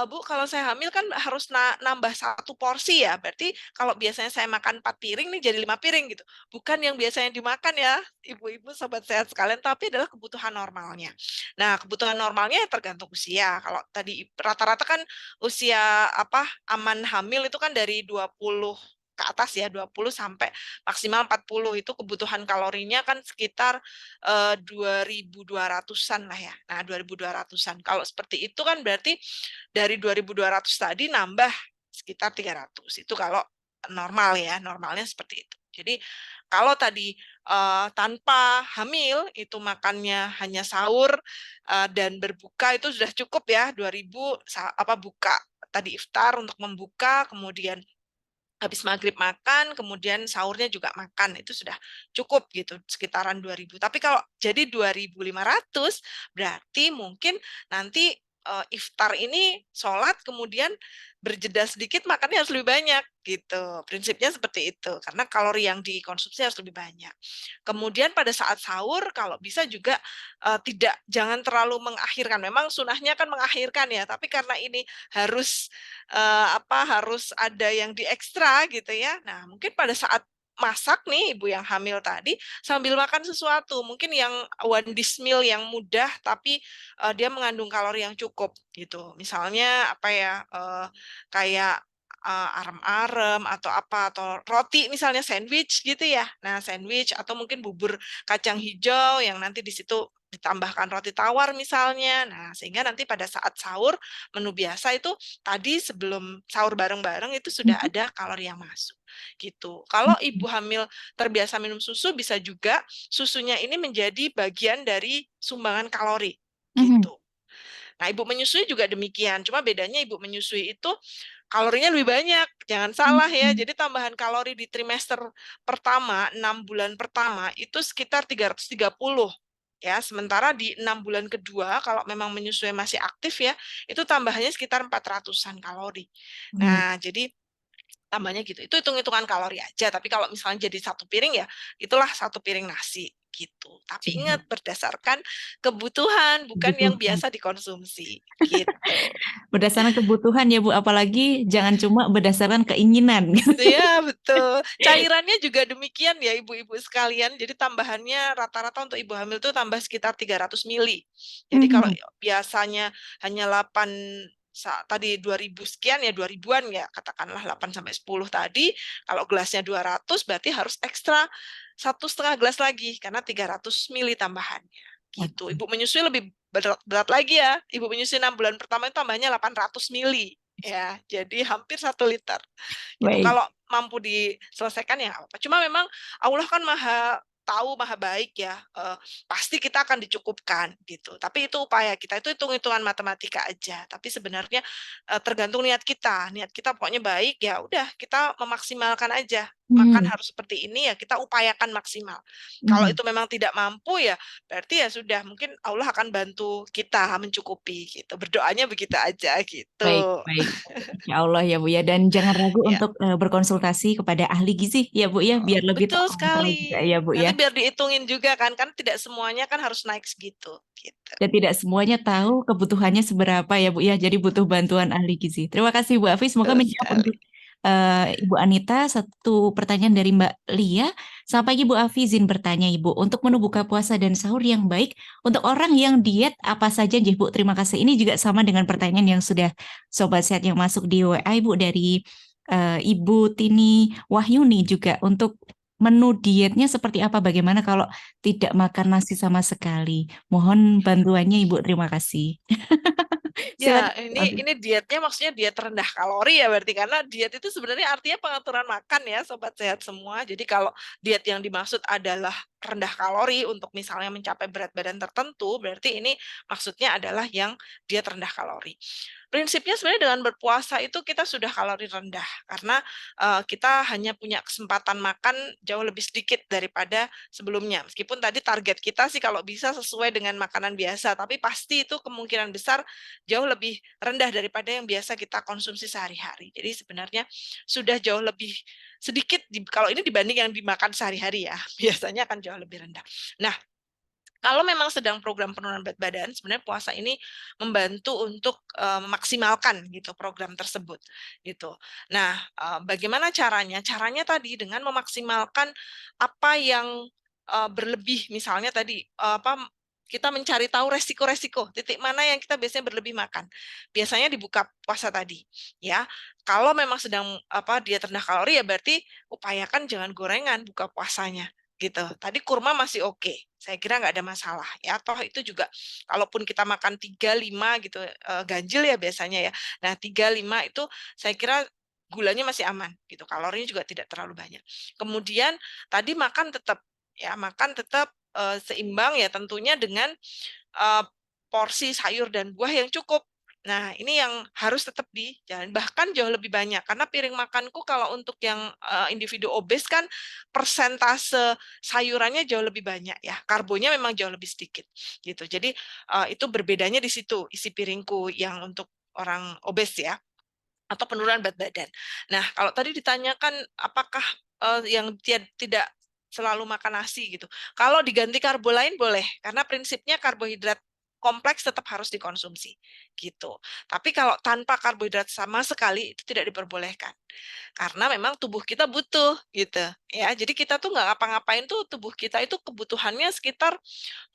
Bu, kalau saya hamil kan harus nambah satu porsi ya. Berarti kalau biasanya saya makan 4 piring nih jadi 5 piring gitu. Bukan yang biasanya dimakan ya, ibu-ibu sobat sehat sekalian, tapi adalah kebutuhan normalnya. Nah, kebutuhan normalnya tergantung usia. Kalau tadi rata-rata kan usia apa aman hamil itu kan dari 20 ke atas ya, 20 sampai maksimal 40 itu kebutuhan kalorinya kan sekitar 2.200-an lah ya. Nah, 2.200-an. Kalau seperti itu kan berarti dari 2.200 tadi nambah sekitar 300. Itu kalau normal ya, normalnya seperti itu. Jadi kalau tadi tanpa hamil itu makannya hanya sahur dan berbuka itu sudah cukup ya 2.000 apa buka tadi iftar untuk membuka, kemudian habis maghrib makan, kemudian sahurnya juga makan, itu sudah cukup gitu, sekitaran 2.000. Tapi kalau jadi 2.500, berarti mungkin nanti iftar ini sholat, kemudian berjeda sedikit, makannya harus lebih banyak gitu. Prinsipnya seperti itu, karena kalori yang dikonsumsi harus lebih banyak. Kemudian pada saat sahur, kalau bisa juga jangan terlalu mengakhirkan. Memang sunahnya kan mengakhirkan ya, tapi karena ini harus harus ada yang diekstra gitu ya. Nah, mungkin pada saat masak nih ibu yang hamil tadi sambil makan sesuatu, mungkin yang one dish meal yang mudah tapi dia mengandung kalori yang cukup gitu. Misalnya apa ya kayak arem-arem atau apa atau roti misalnya sandwich gitu ya. Nah, sandwich atau mungkin bubur kacang hijau yang nanti di situ ditambahkan roti tawar misalnya. Nah, sehingga nanti pada saat sahur menu biasa itu tadi sebelum sahur bareng-bareng itu sudah Mhm, ada kalori yang masuk gitu. Kalau ibu hamil terbiasa minum susu bisa juga susunya ini menjadi bagian dari sumbangan kalori mhm. gitu. Nah, ibu menyusui juga demikian. Cuma bedanya ibu menyusui itu kalorinya lebih banyak. Jangan salah ya. Hmm. Jadi tambahan kalori di trimester pertama, 6 bulan pertama itu sekitar 330. Ya, sementara di 6 bulan kedua, kalau memang menyusui masih aktif ya, itu tambahannya sekitar 400-an kalori. Hmm. Nah, jadi tambahnya gitu. Itu hitung-hitungan kalori aja. Tapi kalau misalnya jadi satu piring ya, itulah satu piring nasi gitu. Tapi Siap. ingat berdasarkan kebutuhan, bukan yang Kebutuhan. biasa dikonsumsi gitu. Berdasarkan kebutuhan ya Bu, apalagi jangan cuma berdasarkan keinginan. Iya, betul. Cairannya juga demikian ya ibu-ibu sekalian. Jadi tambahannya rata-rata untuk ibu hamil itu tambah sekitar 300 mili. Jadi kalau Mhm. biasanya hanya 8 tadi 2000 sekian ya 2000-an ya katakanlah 8 sampai 10 tadi. Kalau gelasnya 200 berarti harus ekstra 1,5 gelas lagi karena 300 mili tambahannya. Gitu. Oke. Ibu menyusui lebih berat lagi ya. Ibu menyusui 6 bulan pertama itu tambahnya 800 mili. Ya, jadi hampir 1 liter gitu. Baik. Kalau mampu diselesaikan ya nggak apa-apa. Cuma memang Allah kan maha tahu, maha baik ya. Pasti kita akan dicukupkan gitu. Tapi itu upaya kita, itu hitung-hitungan matematika aja. Tapi sebenarnya tergantung niat kita. Niat kita pokoknya baik ya udah kita memaksimalkan aja. Makan Mhm. harus seperti ini ya kita upayakan maksimal. Kalau Mhm. itu memang tidak mampu ya berarti ya sudah mungkin Allah akan bantu kita mencukupi gitu. Berdoanya begitu aja Baik, gitu. baik. Insya Allah ya Bu ya. Dan jangan ragu Ya. untuk berkonsultasi kepada ahli gizi ya Bu ya, biar lebih Betul terkontrol sekali. juga ya Bu ya. Nanti biar dihitungin juga kan tidak semuanya kan harus naik segitu, gitu. Dan tidak semuanya tahu kebutuhannya seberapa ya Bu ya. Jadi butuh bantuan ahli gizi. Terima kasih Bu Afi. Semoga Betul menjawab sekali. untuk Ibu Anita satu pertanyaan dari Mbak Lia. Selamat pagi Bu Afi, izin bertanya Ibu. Untuk menu buka puasa dan sahur yang baik untuk orang yang diet apa saja Nggih, Bu? Terima kasih. Ini juga sama dengan pertanyaan yang sudah Sobat Sehat yang masuk di WA Ibu dari Ibu Tini Wahyuni juga untuk menu dietnya seperti apa? Bagaimana kalau tidak makan nasi sama sekali? Mohon bantuannya Ibu, terima kasih. Ya, Silakan Bu Afi. ini dietnya maksudnya diet rendah kalori ya berarti karena diet itu sebenarnya artinya pengaturan makan ya sobat sehat semua. Jadi kalau diet yang dimaksud adalah rendah kalori untuk misalnya mencapai berat badan tertentu, berarti ini maksudnya adalah yang diet rendah kalori. Prinsipnya sebenarnya dengan berpuasa itu kita sudah kalori rendah karena kita hanya punya kesempatan makan jauh lebih sedikit daripada sebelumnya. Meskipun tadi target kita sih kalau bisa sesuai dengan makanan biasa, tapi pasti itu kemungkinan besar jauh lebih rendah daripada yang biasa kita konsumsi sehari-hari. Jadi sebenarnya sudah jauh lebih sedikit kalau ini dibanding yang dimakan sehari-hari ya, biasanya akan jauh lebih rendah. Nah, kalau memang sedang program penurunan berat badan, sebenarnya puasa ini membantu untuk memaksimalkan gitu program tersebut gitu. Nah, bagaimana caranya? Caranya tadi dengan memaksimalkan apa yang berlebih, misalnya tadi kita mencari tahu resiko-resiko, titik mana yang kita biasanya berlebih makan. Biasanya dibuka puasa tadi, ya. Kalau memang sedang diet rendah kalori ya berarti upayakan jangan gorengan buka puasanya gitu. Tadi kurma masih oke, saya kira nggak ada masalah ya. Toh itu juga kalaupun kita makan 3 5 gitu ganjil ya biasanya ya. Nah, 3 5 itu saya kira gulanya masih aman gitu. Kalorinya juga tidak terlalu banyak. Kemudian tadi makan tetap ya, makan tetap seimbang ya tentunya dengan porsi sayur dan buah yang cukup. Nah, ini yang harus tetap dijalani, bahkan jauh lebih banyak. Karena piring makanku kalau untuk yang individu obes kan persentase sayurannya jauh lebih banyak ya. Karbonya memang jauh lebih sedikit gitu. Jadi itu berbedanya di situ isi piringku yang untuk orang obes ya atau penurunan berat badan. Nah, kalau tadi ditanyakan apakah yang tidak selalu makan nasi gitu. Kalau diganti karbo lain boleh, karena prinsipnya karbohidrat kompleks tetap harus dikonsumsi gitu. Tapi kalau tanpa karbohidrat sama sekali itu tidak diperbolehkan. Karena memang tubuh kita butuh gitu ya. Jadi kita tuh nggak ngapa-ngapain tuh tubuh kita itu kebutuhannya sekitar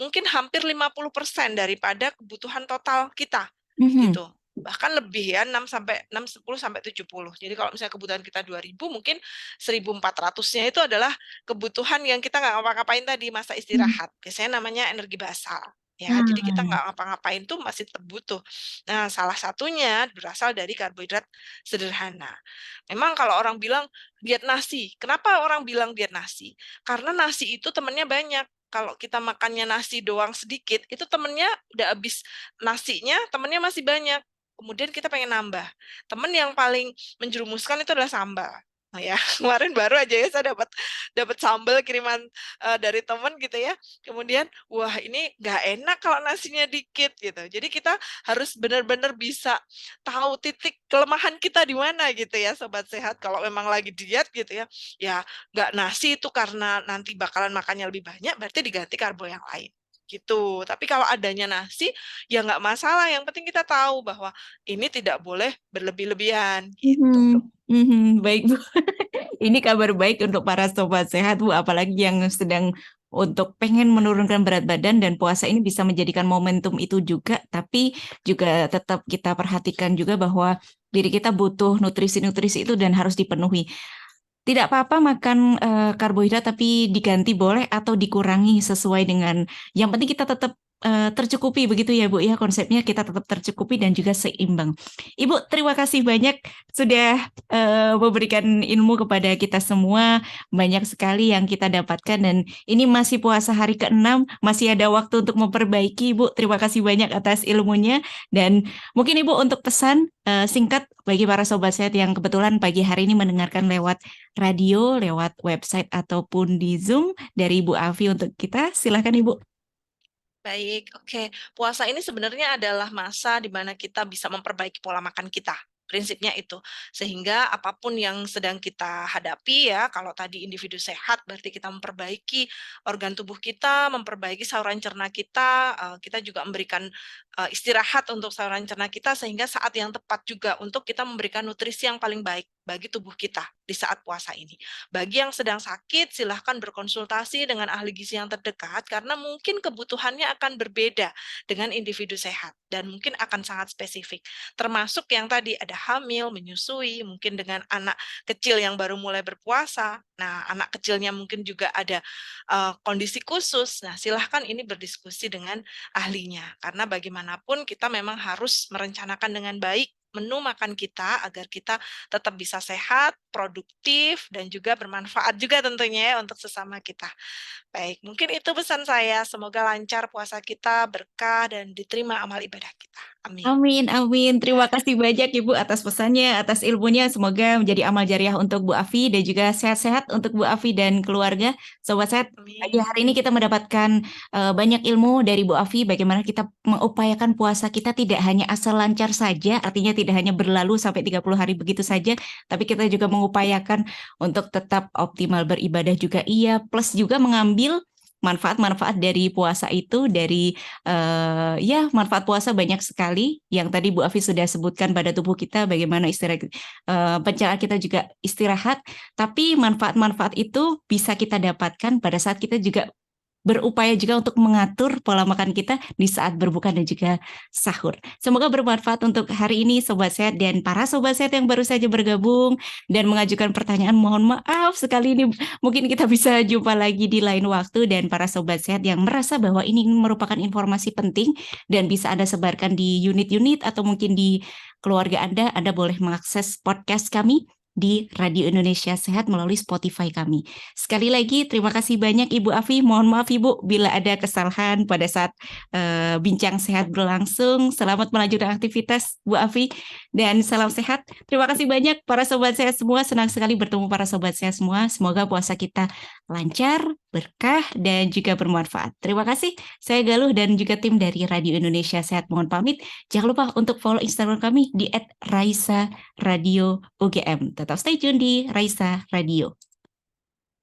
mungkin hampir 50% daripada kebutuhan total kita Mhm. gitu. Bahkan lebih ya 10 sampai 70. Jadi kalau misalnya kebutuhan kita 2000 mungkin 1400-nya itu adalah kebutuhan yang kita nggak ngapa-ngapain tadi masa Mhm. istirahat. Biasanya namanya energi basal ya. Jadi kita Hmm. nggak ngapa-ngapain tuh masih tetap butuh. Nah, salah satunya berasal dari karbohidrat sederhana. Memang kalau orang bilang diet nasi, kenapa orang bilang diet nasi? Karena nasi itu temennya banyak. Kalau kita makannya nasi doang sedikit, itu temennya udah habis nasinya, temennya masih banyak. Kemudian kita pengen nambah. Temen yang paling menjerumuskan itu adalah sambal. Nah ya, kemarin baru aja ya saya dapat dapat sambal kiriman dari temen gitu ya. Kemudian, wah ini nggak enak kalau nasinya dikit gitu. Jadi kita harus benar-benar bisa tahu titik kelemahan kita di mana gitu ya, sobat sehat. Kalau memang lagi diet gitu ya, ya nggak nasi itu karena nanti bakalan makannya lebih banyak, berarti diganti karbo yang lain gitu. Tapi kalau adanya nasi, ya nggak masalah. Yang penting kita tahu bahwa ini tidak boleh berlebih-lebihan gitu. Mhm, mhm, baik Bu. Ini kabar baik untuk para sobat sehat Bu, apalagi yang sedang untuk pengen menurunkan berat badan dan puasa ini bisa menjadikan momentum itu juga, tapi juga tetap kita perhatikan juga bahwa diri kita butuh nutrisi-nutrisi itu dan harus dipenuhi. Tidak apa-apa makan karbohidrat tapi diganti boleh atau dikurangi sesuai dengan yang penting kita tetap tercukupi begitu ya Bu ya konsepnya kita tetap tercukupi dan juga seimbang. Ibu terima kasih banyak sudah memberikan ilmu kepada kita semua banyak sekali yang kita dapatkan dan ini masih puasa hari ke-6 masih ada waktu untuk memperbaiki Ibu terima kasih banyak atas ilmunya dan mungkin Ibu untuk pesan singkat bagi para sobat sehat yang kebetulan pagi hari ini mendengarkan lewat radio, lewat website ataupun di Zoom dari Ibu Afi untuk kita. Silahkan Ibu. Baik, oke. Puasa ini sebenarnya adalah masa di mana kita bisa memperbaiki pola makan kita. Prinsipnya itu. Sehingga apapun yang sedang kita hadapi ya, kalau tadi individu sehat berarti kita memperbaiki organ tubuh kita, memperbaiki saluran cerna kita, kita juga memberikan istirahat untuk saluran cerna kita sehingga saat yang tepat juga untuk kita memberikan nutrisi yang paling baik bagi tubuh kita di saat puasa ini. Bagi yang sedang sakit, silahkan berkonsultasi dengan ahli gizi yang terdekat karena mungkin kebutuhannya akan berbeda dengan individu sehat dan mungkin akan sangat spesifik. Termasuk yang tadi ada hamil, menyusui, mungkin dengan anak kecil yang baru mulai berpuasa. Nah, anak kecilnya mungkin juga ada kondisi khusus. Nah, silahkan ini berdiskusi dengan ahlinya karena bagaimanapun kita memang harus merencanakan dengan baik menu makan kita agar kita tetap bisa sehat, produktif, dan juga bermanfaat juga tentunya ya untuk sesama kita. Baik, mungkin itu pesan saya. Semoga lancar puasa kita, berkah, dan diterima amal ibadah kita. Amin. Amin, amin. Terima kasih banyak Ibu atas pesannya, atas ilmunya. Semoga menjadi amal jariah untuk Bu Afi dan juga sehat-sehat untuk Bu Afi dan keluarga. Sobat Sehat, pagi hari ini Amin. kita mendapatkan banyak ilmu dari Bu Afi bagaimana kita mengupayakan puasa kita tidak hanya asal lancar saja, artinya tidak hanya berlalu sampai 30 hari begitu saja, tapi kita juga mengupayakan untuk tetap optimal beribadah juga iya, plus juga mengambil manfaat-manfaat dari puasa itu dari ya manfaat puasa banyak sekali yang tadi Bu Afi sudah sebutkan pada tubuh kita bagaimana istirahat pencernaan kita juga istirahat tapi manfaat-manfaat itu bisa kita dapatkan pada saat kita juga berupaya juga untuk mengatur pola makan kita di saat berbuka dan juga sahur. Semoga bermanfaat untuk hari ini Sobat Sehat dan para Sobat Sehat yang baru saja bergabung dan mengajukan pertanyaan. Mohon maaf sekali ini mungkin kita bisa jumpa lagi di lain waktu dan para Sobat Sehat yang merasa bahwa ini merupakan informasi penting dan bisa Anda sebarkan di unit-unit atau mungkin di keluarga Anda boleh mengakses podcast kami di Radio Indonesia Sehat melalui Spotify kami. Sekali lagi terima kasih banyak Ibu Afi. Mohon maaf Ibu bila ada kesalahan pada saat bincang sehat berlangsung. Selamat melanjutkan aktivitas Bu Afi dan salam sehat. Terima kasih banyak para sobat sehat semua. Senang sekali bertemu para sobat sehat semua. Semoga puasa kita lancar, berkah dan juga bermanfaat. Terima kasih. Saya Galuh dan juga tim dari Radio Indonesia Sehat mohon pamit. Jangan lupa untuk follow Instagram kami di @raisa radio UGM. Tetap stay tune di Raisa Radio.